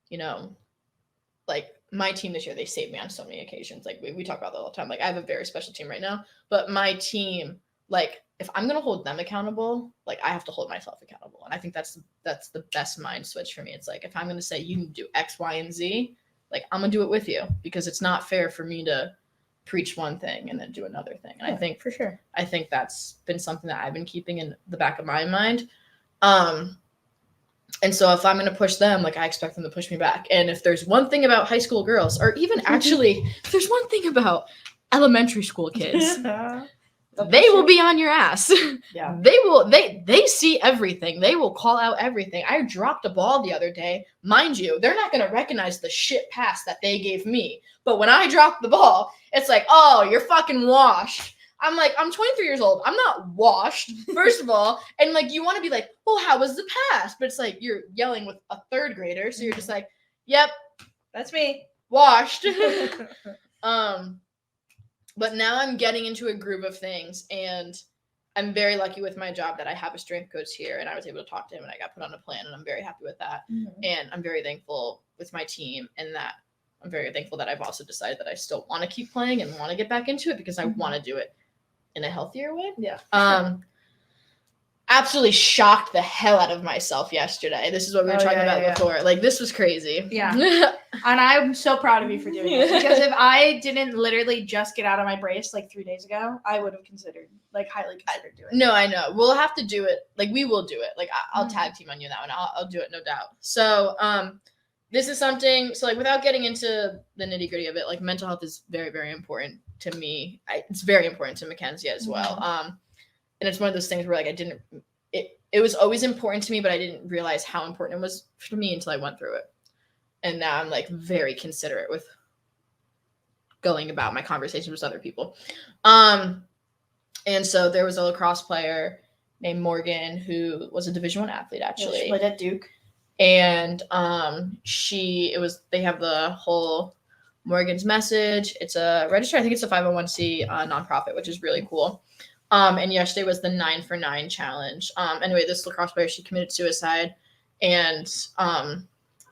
you know, like my team this year, they saved me on so many occasions. Like we talk about that all the time. Like, I have a very special team right now, but my team, like, if I'm going to hold them accountable, like, I have to hold myself accountable. And I think that's the best mind switch for me. It's like, if I'm going to say you need to do X, Y, and Z, like, I'm going to do it with you, because it's not fair for me to preach one thing and then do another thing. And I think for sure, I think that's been something that I've been keeping in the back of my mind. And so if I'm going to push them, like, I expect them to push me back. And if there's one thing about high school girls, or even actually, if there's one thing about elementary school kids, they will be on your ass. They see everything. They will call out everything. I dropped a ball the other day. Mind you, they're not going to recognize the shit pass that they gave me. But when I dropped the ball, it's like, oh, you're fucking washed. I'm like, I'm 23 years old. I'm not washed, first of all. And like, you want to be like, well, how was the pass? But it's like, you're yelling with a third grader. So you're just like, yep, that's me. Washed. But now I'm getting into a groove of things, and I'm very lucky with my job that I have a strength coach here, and I was able to talk to him, and I got put on a plan, and I'm very happy with that. And I'm very thankful with my team, and that I'm very thankful that I've also decided that I still want to keep playing and want to get back into it, because I want to do it in a healthier way. Absolutely shocked the hell out of myself yesterday. This is what we were talking about before. Like, this was crazy. And I'm so proud of you for doing this, because if I didn't literally just get out of my brace like 3 days ago, I would have highly considered doing it. No, I know. We'll have to do it. Like, we will do it. Like, I'll tag team on you that one. I'll do it, no doubt. So, this is something, so like without getting into the nitty gritty of it, like mental health is very, very important to me. It's very important to Mackenzie as well. And it's one of those things where like it was always important to me, but I didn't realize how important it was for me until I went through it. And now I'm like very considerate with going about my conversations with other people. And so there was a lacrosse player named Morgan who was a Division I athlete actually. She played at Duke. And they have the whole Morgan's Message. It's a register. I think it's a 501c nonprofit, which is really cool. And yesterday was the 9 for 9 challenge. Anyway, this lacrosse player, she committed suicide, and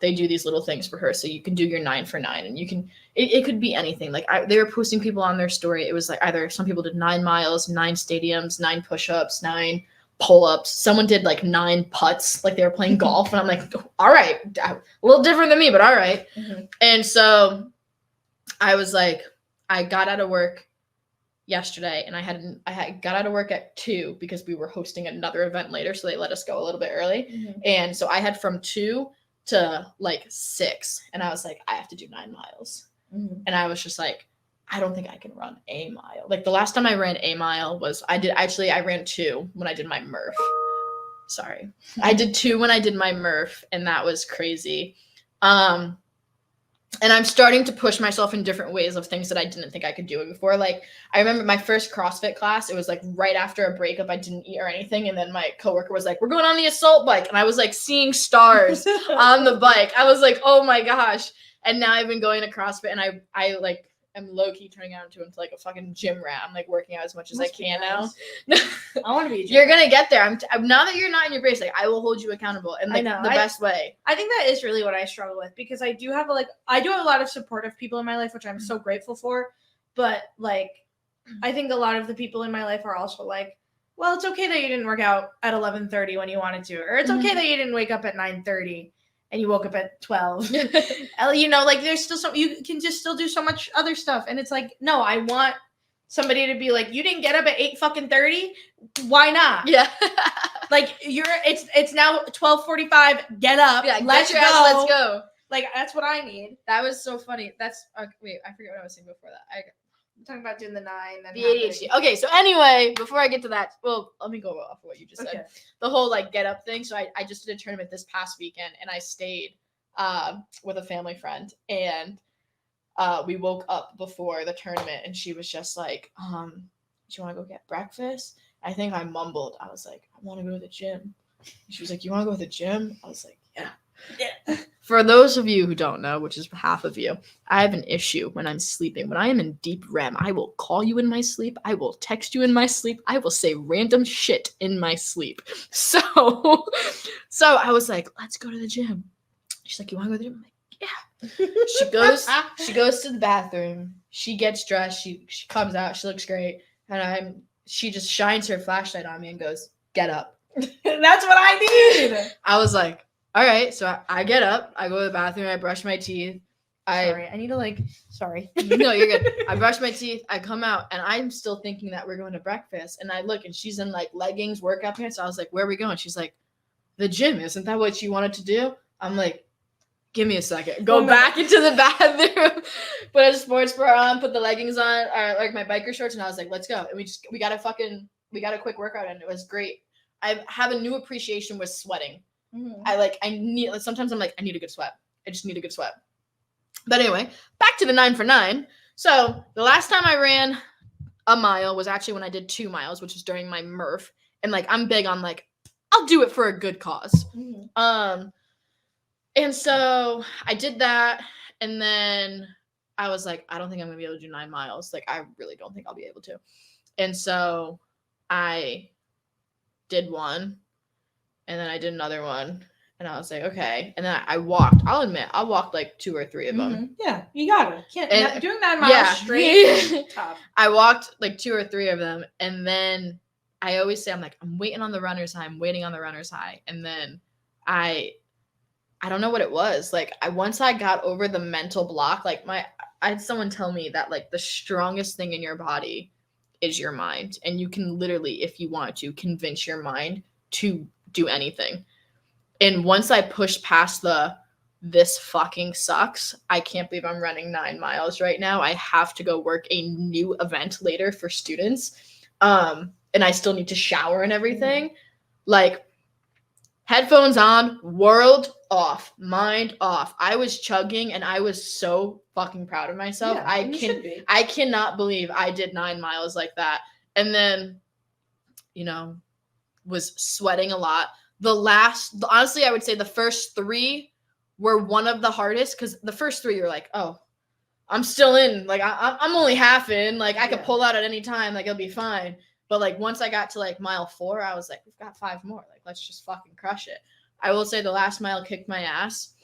they do these little things for her. So you can do your 9 for 9, and you can, it could be anything. Like they were posting people on their story. It was like either some people did 9 miles, 9 stadiums, 9 push-ups, 9 pull-ups. Someone did like 9 putts, like they were playing golf. And I'm like, all right, a little different than me, but all right. And so I was like, I got out of work yesterday, and I got out of work at 2 because we were hosting another event later, so they let us go a little bit early. And so I had from 2 to like 6, and I was like, I have to do 9 miles. And I was just like, I don't think I can run a mile. Like the last time I ran a mile was I ran 2 when I did my Murph. Sorry. I did 2 when I did my Murph, and that was crazy. And I'm starting to push myself in different ways of things that I didn't think I could do before. Like I remember my first CrossFit class, it was like right after a breakup, I didn't eat or anything. And then my coworker was like, we're going on the assault bike. And I was like seeing stars on the bike. I was like, oh my gosh. And now I've been going to CrossFit, and I like am low-key turning out into like a fucking gym rat. I'm like working out as much as I can now. I want to be a gym You're going to get there. I'm now that you're not in your brace, like I will hold you accountable in like the best way. I think that is really what I struggle with, because I do have a lot of supportive people in my life, which I'm so grateful for. But like, I think a lot of the people in my life are also like, well, it's okay that you didn't work out at 11:30 when you wanted to, or it's okay that you didn't wake up at 9:30. And you woke up at 12. You know, like there's still you can just still do so much other stuff. And it's like, no, I want somebody to be like, you didn't get up at 8:30. Why not? Yeah. Like it's now 12:45. Get up. Yeah, let's go. Let's go. Like that's what I need. That was so funny. That's wait, I forget what I was saying before that. I'm talking about doing the 9. And the ADHD. Okay, so anyway, before I get to that, well, let me go off of what you just said. The whole like get up thing. So I just did a tournament this past weekend, and I stayed with a family friend, and we woke up before the tournament, and she was just like, do you want to go get breakfast? I think I mumbled. I was like, I want to go to the gym. She was like, you want to go to the gym? I was like, yeah. For those of you who don't know, which is half of you, I have an issue when I'm sleeping. When I am in deep REM, I will call you in my sleep. I will text you in my sleep. I will say random shit in my sleep. So I was like, let's go to the gym. She's like, you want to go to the gym? I'm like, yeah. She goes to the bathroom. She gets dressed. She comes out. She looks great. And she just shines her flashlight on me and goes, get up. That's what I need. I was like, all right, so I get up, I go to the bathroom, I brush my teeth. Sorry, I need to sorry. No, you're good. I brush my teeth, I come out, and I'm still thinking that we're going to breakfast. And I look, and she's in like leggings, workout pants. So I was like, where are we going? She's like, the gym. Isn't that what you wanted to do? I'm like, give me a second. Go back into the bathroom, put a sports bra on, put the leggings on, or like my biker shorts, and I was like, let's go. And we got a quick workout, and it was great. I have a new appreciation with sweating. Sometimes I'm like, I need a good sweat. I just need a good sweat. But anyway, back to the 9 for 9. So the last time I ran a mile was actually when I did 2 miles, which was during my Murph. And like, I'm big on like, I'll do it for a good cause. And so I did that. And then I was like, I don't think I'm going to be able to do 9 miles. Like, I really don't think I'll be able to. And so I did one. And then I did another one, and I was like, okay. And then I walked. I'll admit, I walked like 2 or 3 of them. Yeah, you got it. Doing 9 miles straight is tough. I walked like 2 or 3 of them, and then I always say, I'm like, I'm waiting on the runner's high. I'm waiting on the runner's high. And then I don't know what it was. Like, once I got over the mental block, like I had someone tell me that like the strongest thing in your body is your mind, and you can literally, if you want to, convince your mind to do anything. And once I pushed past the this fucking sucks. I can't believe I'm running 9 miles right now. I have to go work a new event later for students. And I still need to shower and everything. Like, headphones on, world off, mind off. I was chugging and I was so fucking proud of myself. Yeah, I cannot believe I did 9 miles like that. And then, was sweating a lot. Honestly, I would say the first 3 were one of the hardest, because the first 3 you're like, oh, I'm still in. Like, I'm only half in. Like, I could pull out at any time. Like, it'll be fine. But, like, once I got to, like, mile 4, I was like, we've got 5 more. Like, let's just fucking crush it. I will say the last mile kicked my ass.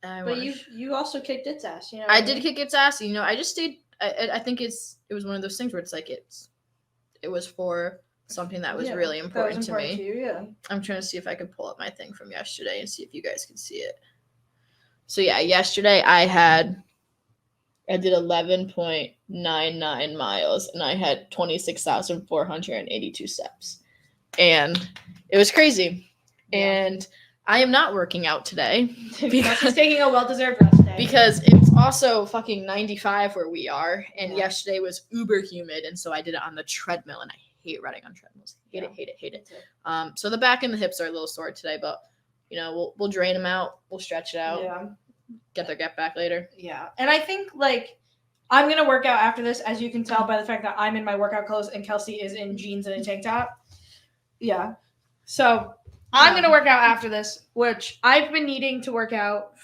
But you also kicked its ass, I did kick its ass. I just stayed. I think it was one of those things where it's like it was for something that was really important to me. To you, I'm trying to see if I can pull up my thing from yesterday and see if you guys can see it. So yeah, yesterday I did 11.99 miles and I had 26,482 steps. And it was crazy. Yeah. And I am not working out today because she's taking a well-deserved rest day. Because it's also fucking 95 where we are, and yesterday was uber humid, and so I did it on the treadmill, and I hate running on treadmills. Hate it. So the back and the hips are a little sore today, but we'll drain them out, we'll stretch it out, get back later. Yeah, and I think I'm gonna work out after this, as you can tell by the fact that I'm in my workout clothes and Kelsey is in jeans and a tank top. Yeah, so I'm going to work out after this, which I've been needing to work out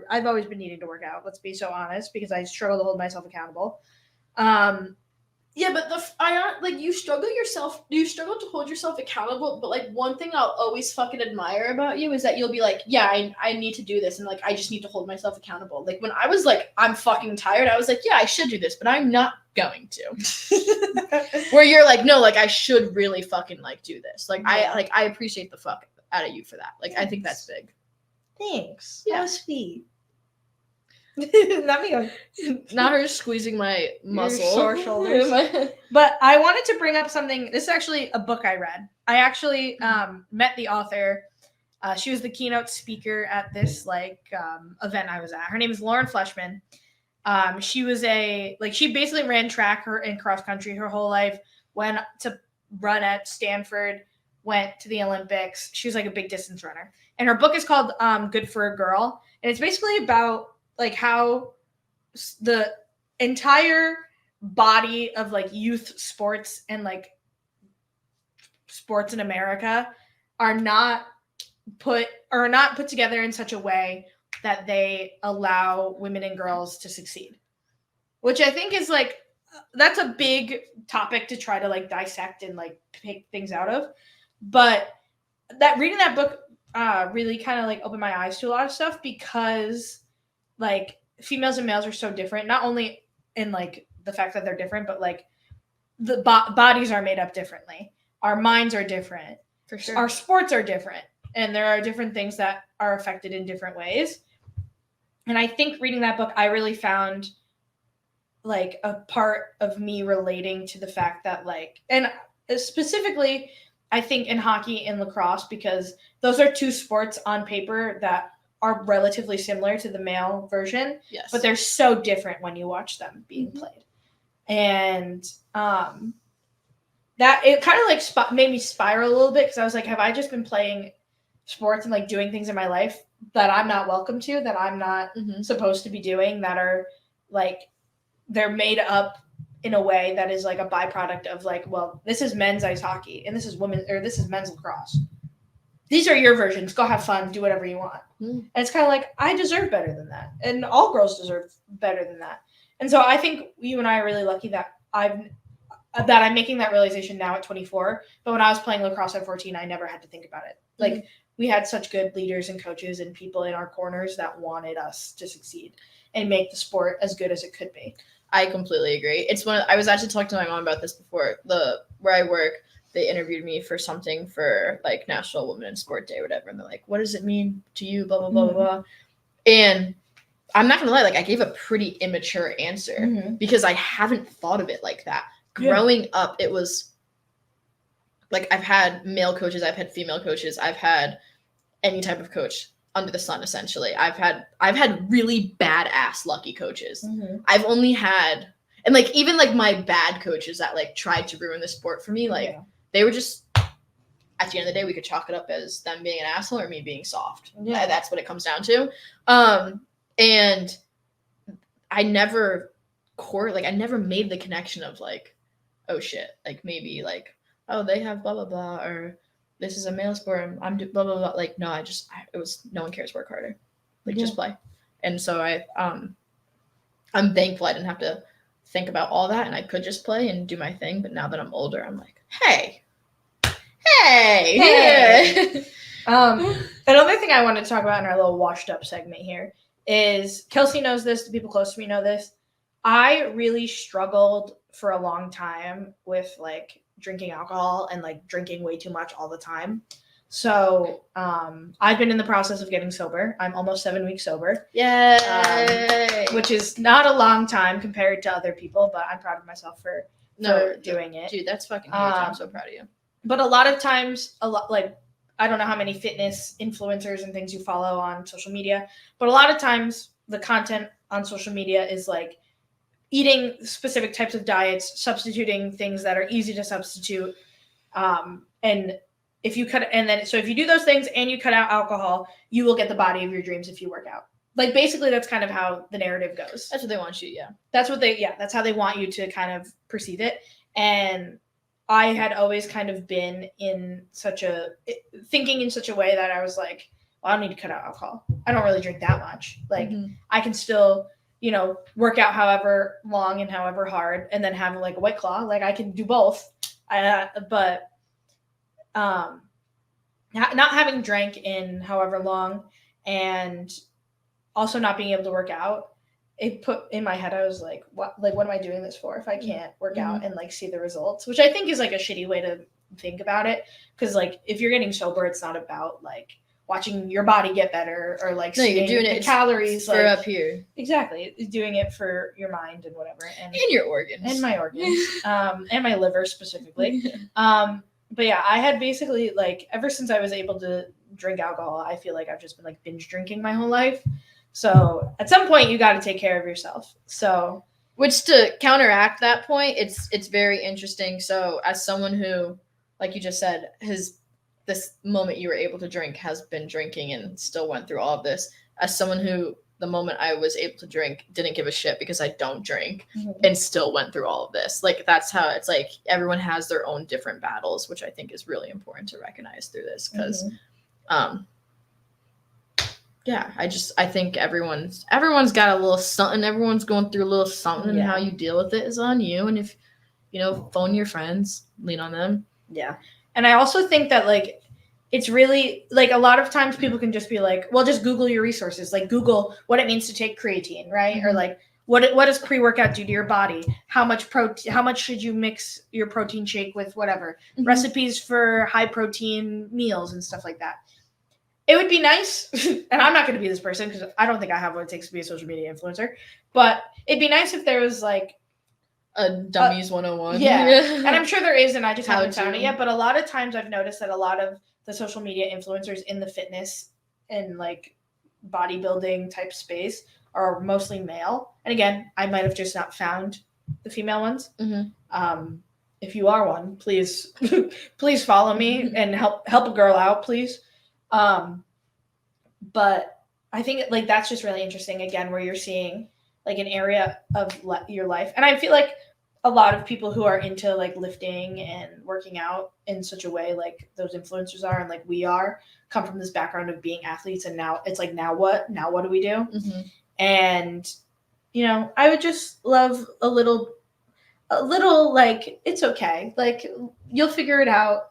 I've always been needing to work out, let's be so honest, because I struggle to hold myself accountable. Yeah, but you struggle to hold yourself accountable, but one thing I'll always fucking admire about you is that you'll be like, yeah, I need to do this, and I just need to hold myself accountable. Like, when I was like, I'm fucking tired, I was like, yeah, I should do this, but I'm not going to. Where you're like, no, I should really fucking do this. I appreciate the fuck out of you for that. I think that's big. Thanks. Yeah. How sweet. Not me going. Not her squeezing my muscle. Your sore shoulders. But I wanted to bring up something. This is actually a book I read. I actually met the author. She was the keynote speaker at this event I was at. Her name is Lauren Fleshman. She was she basically ran track and cross country her whole life. Went to run at Stanford. Went to the Olympics. She was a big distance runner. And her book is called Good for a Girl. And it's basically about how the entire body of youth sports and sports in America are not put together in such a way that they allow women and girls to succeed, which I think is that's a big topic to try to dissect and pick things out of. But reading that book really kind of opened my eyes to a lot of stuff, because females and males are so different, not only in the fact that they're different, but the bodies are made up differently. Our minds are different. For sure. Our sports are different, and there are different things that are affected in different ways. And I think reading that book, I really found a part of me relating to the fact that and specifically I think in hockey and lacrosse, because those are 2 sports on paper that are relatively similar to the male version, yes, but they're so different when you watch them being played. And that it kind of made me spiral a little bit, because I was like, have I just been playing sports and doing things in my life that I'm not welcome to, that I'm not supposed to be doing, that are they're made up in a way that is a byproduct of well, this is men's ice hockey and this is this is men's lacrosse. These are your versions. Go have fun. Do whatever you want. And it's kind of I deserve better than that. And all girls deserve better than that. And so I think you and I are really lucky that I'm making that realization now at 24. But when I was playing lacrosse at 14, I never had to think about it. We had such good leaders and coaches and people in our corners that wanted us to succeed and make the sport as good as it could be. I completely agree. I was actually talking to my mom about this before. Where I work, they interviewed me for something for National Women in Sport Day or whatever, and they're like, what does it mean to you, blah blah blah blah blah. And I'm not gonna lie, I gave a pretty immature answer because I haven't thought of it like that. Growing up, it was I've had male coaches, I've had female coaches, I've had any type of coach. under the sun, essentially. I've had really badass lucky coaches. Mm-hmm. I've only had, and like even like my bad coaches that like tried to ruin the sport for me, like they were just, at the end of the day, we could chalk it up as them being an asshole or me being soft. Yeah. That's what it comes down to. And I never made the connection of like, oh shit, like maybe like, oh, they have blah blah blah, or this is a male sport, I'm blah blah blah. Like, no, it was no one cares, work harder, like just play. And so I'm thankful I didn't have to think about all that, and I could just play and do my thing. But now that I'm older, I'm like, hey. Another thing I wanted to talk about in our little washed up segment here is, Kelsey knows this, the people close to me know this. I really struggled for a long time with like drinking alcohol and like drinking way too much all the time. So I've been in the process of getting sober. I'm almost 7 weeks sober. Yay! Which is not a long time compared to other people, but I'm proud of myself for doing it. Dude, that's fucking huge. I'm so proud of you. But a lot of times, like, I don't know how many fitness influencers and things you follow on social media, but a lot of times the content on social media is like eating specific types of diets, substituting things that are easy to substitute. And if you if you do those things and you cut out alcohol, you will get the body of your dreams if you work out. Like, basically that's kind of how the narrative goes. That's what they want you. Yeah. That's how they want you to kind of perceive it. And I had always kind of been thinking in such a way that I was like, well, I don't need to cut out alcohol. I don't really drink that much. Like, I can still, work out however long and however hard, and then have like a White Claw. Like, I can do both. But not having drank in however long, and also not being able to work out, it put in my head, I was like, what am I doing this for if I can't work out and like see the results? Which I think is like a shitty way to think about it. Because like, if you're getting sober, it's not about like watching your body get better or like seeing you're doing the it calories for up here. Exactly. Doing it for your mind and whatever. And your organs. And my organs. And my liver specifically. But yeah, I had basically like, ever since I was able to drink alcohol, I feel like I've just been like binge drinking my whole life. So at some point you got to take care of yourself. So, which, to counteract that point, it's very interesting. So as someone who, like you just said, this moment you were able to drink has been drinking and still went through all of this. As someone who, the moment I was able to drink, didn't give a shit because I don't drink and still went through all of this. Like, that's how it's like everyone has their own different battles, which I think is really important to recognize through this. Because, yeah, I think everyone's got a little something. Everyone's going through a little something, and how you deal with it is on you. And if, phone your friends, lean on them. Yeah. And I also think that, like, it's really, like, a lot of times people can just be like, well, just Google your resources. Like, Google what it means to take creatine, right? Or, like, what does pre-workout do to your body? How much should you mix your protein shake with whatever? Recipes for high-protein meals and stuff like that. It would be nice, and I'm not going to be this person because I don't think I have what it takes to be a social media influencer, but it'd be nice if there was, like, a Dummies 101. Yeah. And I'm sure there is, and I just haven't found it yet. But a lot of times I've noticed that a lot of the social media influencers in the fitness and like bodybuilding type space are mostly male. And again, I might have just not found the female ones. If you are one, please follow me and help a girl out, please. But I think like that's just really interesting, again, where you're seeing like an area of your life. And I feel like a lot of people who are into like lifting and working out in such a way like those influencers are, and like we are, come from this background of being athletes. And now it's like, now what do we do? And, I would just love a little, like, it's okay. Like, you'll figure it out.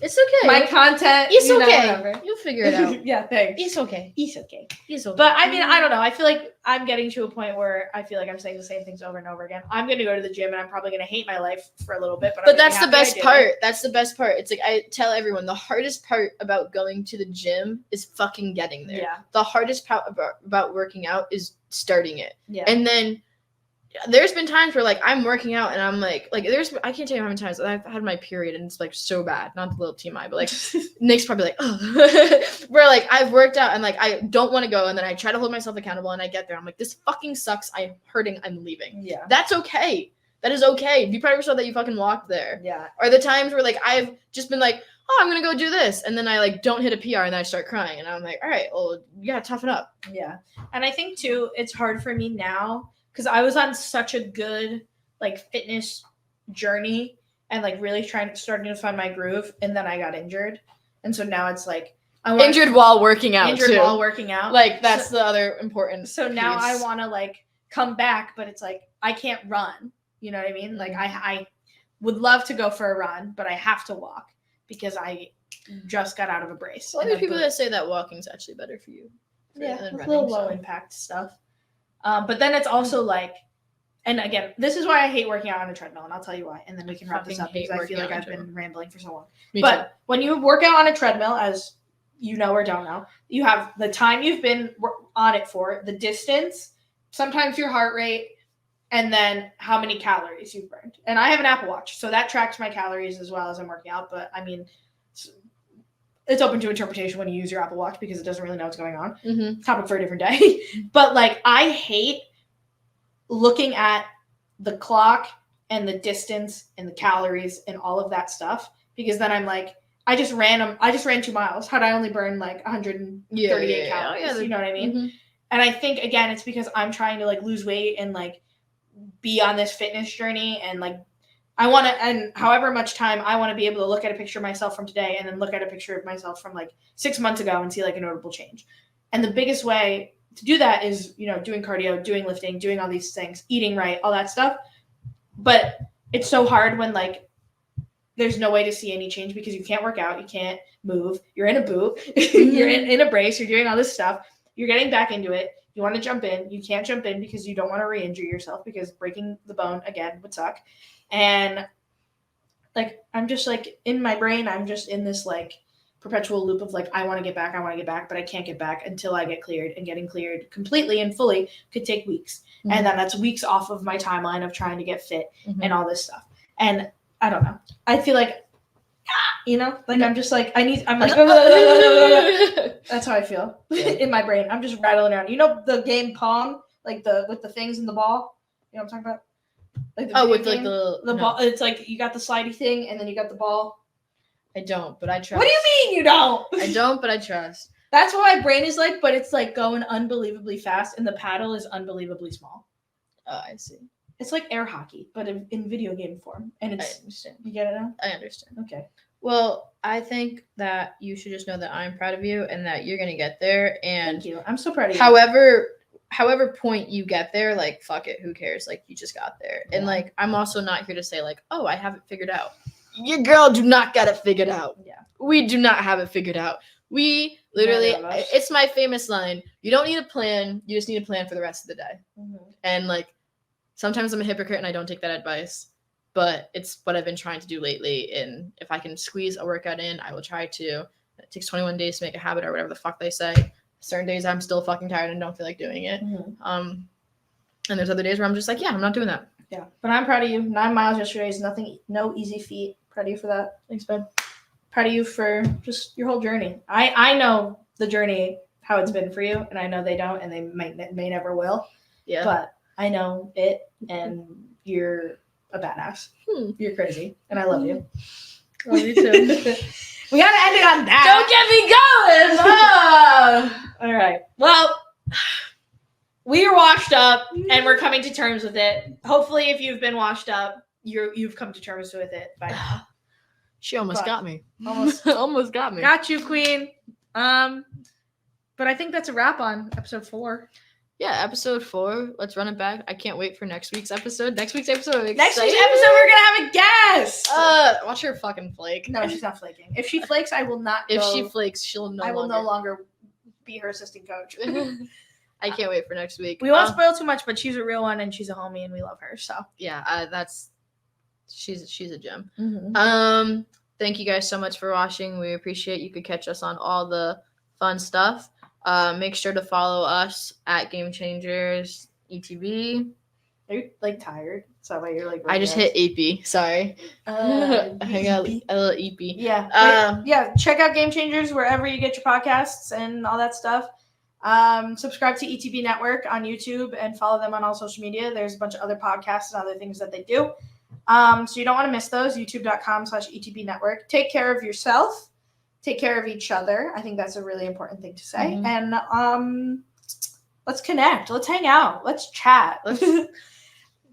It's okay. My content. It's okay. Whatever. You'll figure it out. Yeah, thanks. It's okay. It's okay. It's okay. But I mean, I don't know. I feel like I'm getting to a point where I feel like I'm saying the same things over and over again. I'm going to go to the gym and I'm probably going to hate my life for a little bit. But that's the best part. That's the best part. It's like I tell everyone, the hardest part about going to the gym is fucking getting there. Yeah. The hardest part about working out is starting it. Yeah. And then there's been times where like I'm working out and I'm like I can't tell you how many times I've had my period and it's like so bad. Not the little TMI, but like Nick's probably like, oh. Where like I've worked out and like I don't want to go and then I try to hold myself accountable and I get there. I'm like, this fucking sucks. I'm hurting. I'm leaving. Yeah. That's okay. That is okay. Be proud of yourself that you fucking walked there. Yeah. Or the times where like I've just been like, oh, I'm gonna go do this, and then I like don't hit a PR and then I start crying and I'm like, all right, well, you gotta toughen up. Yeah. And I think too, it's hard for me now because I was on such a good like fitness journey and like really starting to find my groove, and then I got injured, and so now it's like injured while working out. While working out. Like that's the other important. So piece. now I want to like come back, but it's like I can't run. You know what I mean? Like I would love to go for a run, but I have to walk because I just got out of a brace. Well, there's people that say that walking's actually better for you. Yeah, it's a little low impact stuff. But then it's also like, and again, this is why I hate working out on a treadmill, and I'll tell you why, and then we can wrap this up because I feel like I've been rambling for so long. But when you work out on a treadmill, as you know or don't know, you have the time you've been on it for, the distance, sometimes your heart rate, and then how many calories you've burned. And I have an Apple Watch, so that tracks my calories as well as I'm working out. But I mean, it's open to interpretation when you use your Apple Watch because it doesn't really know what's going on. Mm-hmm. Topic for a different day. But like, I hate looking at the clock and the distance and the calories and all of that stuff because then I'm like, I just ran 2 miles. How'd I only burn like 138 calories? Yeah, you know what I mean? Mm-hmm. And I think again, it's because I'm trying to like lose weight and like be on this fitness journey and like I want to, and however much time I want to be able to look at a picture of myself from today and then look at a picture of myself from like 6 months ago and see like a notable change. And the biggest way to do that is, you know, doing cardio, doing lifting, doing all these things, eating right, all that stuff. But it's so hard when like there's no way to see any change because you can't work out, you can't move, you're in a boot, you're in a brace, you're doing all this stuff, you're getting back into it. You want to jump in, you can't jump in because you don't want to re-injure yourself because breaking the bone again would suck. And like, I'm just like in my brain, I'm just in this like perpetual loop of like, I want to get back, but I can't get back until I get cleared, and getting cleared completely and fully could take weeks. Mm-hmm. And then that's weeks off of my timeline of trying to get fit and all this stuff. And I don't know. I feel like, you know, like I'm just like, I'm like, that's how I feel in my brain. I'm just rattling around. You know, the game Pong, like with the things in the ball, you know what I'm talking about? Like with game? Like the ball, it's like you got the slidey thing and then you got the ball. I don't, but I trust. What do you mean you don't? I don't, but I trust. That's what my brain is like, but it's like going unbelievably fast and the paddle is unbelievably small. Oh, I see. It's like air hockey, but in video game form. And I understand. You get it now? I understand. Okay. Well, I think that you should just know that I'm proud of you and that you're going to get there. And thank you. I'm so proud of you. However point you get there, like, fuck it, who cares? Like, you just got there. Yeah. And, like, I'm also not here to say, like, oh, I have it figured out. Your girl do not got it figured out. Yeah. We do not have it figured out. We literally, it's my famous line, you don't need a plan, you just need a plan for the rest of the day. Mm-hmm. And, like, sometimes I'm a hypocrite and I don't take that advice, but it's what I've been trying to do lately. And if I can squeeze a workout in, I will try to. It takes 21 days to make a habit or whatever the fuck they say. Certain days I'm still fucking tired and don't feel like doing it. Mm-hmm. And there's other days where I'm just like, yeah, I'm not doing that. Yeah, but I'm proud of you. 9 miles yesterday is no easy feat. Proud of you for that. Thanks, bud. Proud of you for just your whole journey. I know the journey, how it's been for you, and I know they don't, and they may never will. Yeah. But I know it, and you're a badass. You're crazy, and I love you. Love you too. We gotta end it on that. Don't get me going. All right. Well, we are washed up, and we're coming to terms with it. Hopefully, if you've been washed up, you've come to terms with it by now. She almost got me. Almost got me. Got you, queen. But I think that's a wrap on episode 4. Yeah, episode 4. Let's run it back. I can't wait for next week's episode. Next week's episode, we're gonna have a guest. Watch her fucking flake. No, she's not flaking. If she flakes, I will not. If she flakes, she'll no. I will no longer be her assistant coach. I can't wait for next week. We won't spoil too much, but she's a real one and she's a homie and we love her. So yeah, she's a gem. Mm-hmm. Thank you guys so much for watching. We appreciate you could catch us on all the fun stuff. Make sure to follow us at Game Changers ETV. Are you like tired? Is that why you're like? I just hit EP. Sorry. I got a little EP. Yeah. Yeah. Check out Game Changers wherever you get your podcasts and all that stuff. Subscribe to ETB Network on YouTube and follow them on all social media. There's a bunch of other podcasts and other things that they do. So you don't want to miss those. YouTube.com/ETB Network. Take care of yourself. Take care of each other. I think that's a really important thing to say. Mm-hmm. And let's connect. Let's hang out. Let's chat.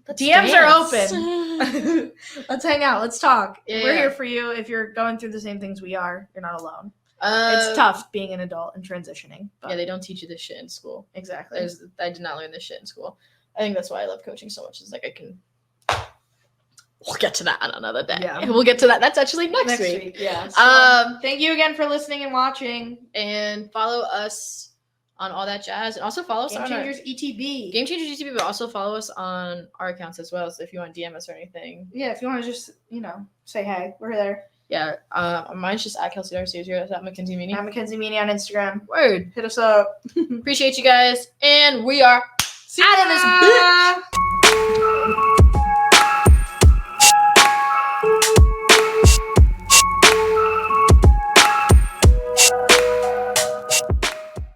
DMs are open. Let's hang out. Let's talk. Yeah, We're here for you. If you're going through the same things we are, you're not alone. It's tough being an adult and transitioning. But. Yeah, they don't teach you this shit in school. Exactly. I did not learn this shit in school. I think that's why I love coaching so much. It's like I can. We'll get to that on another day. Yeah. We'll get to that. That's actually next week. Yeah. So, thank you again for listening and watching. And follow us on all that jazz, and also follow us Game on Changers ETB. Game Changers ETB, but also follow us on our accounts as well. So if you want to DM us or anything, if you want to just say hey, we're there. Yeah, mine's just at Kelsey Darcy. Yours at Mackenzie Meaney. I'm Mackenzie Meaney on Instagram. Word. Hit us up. Appreciate you guys, and we are out of this bitch.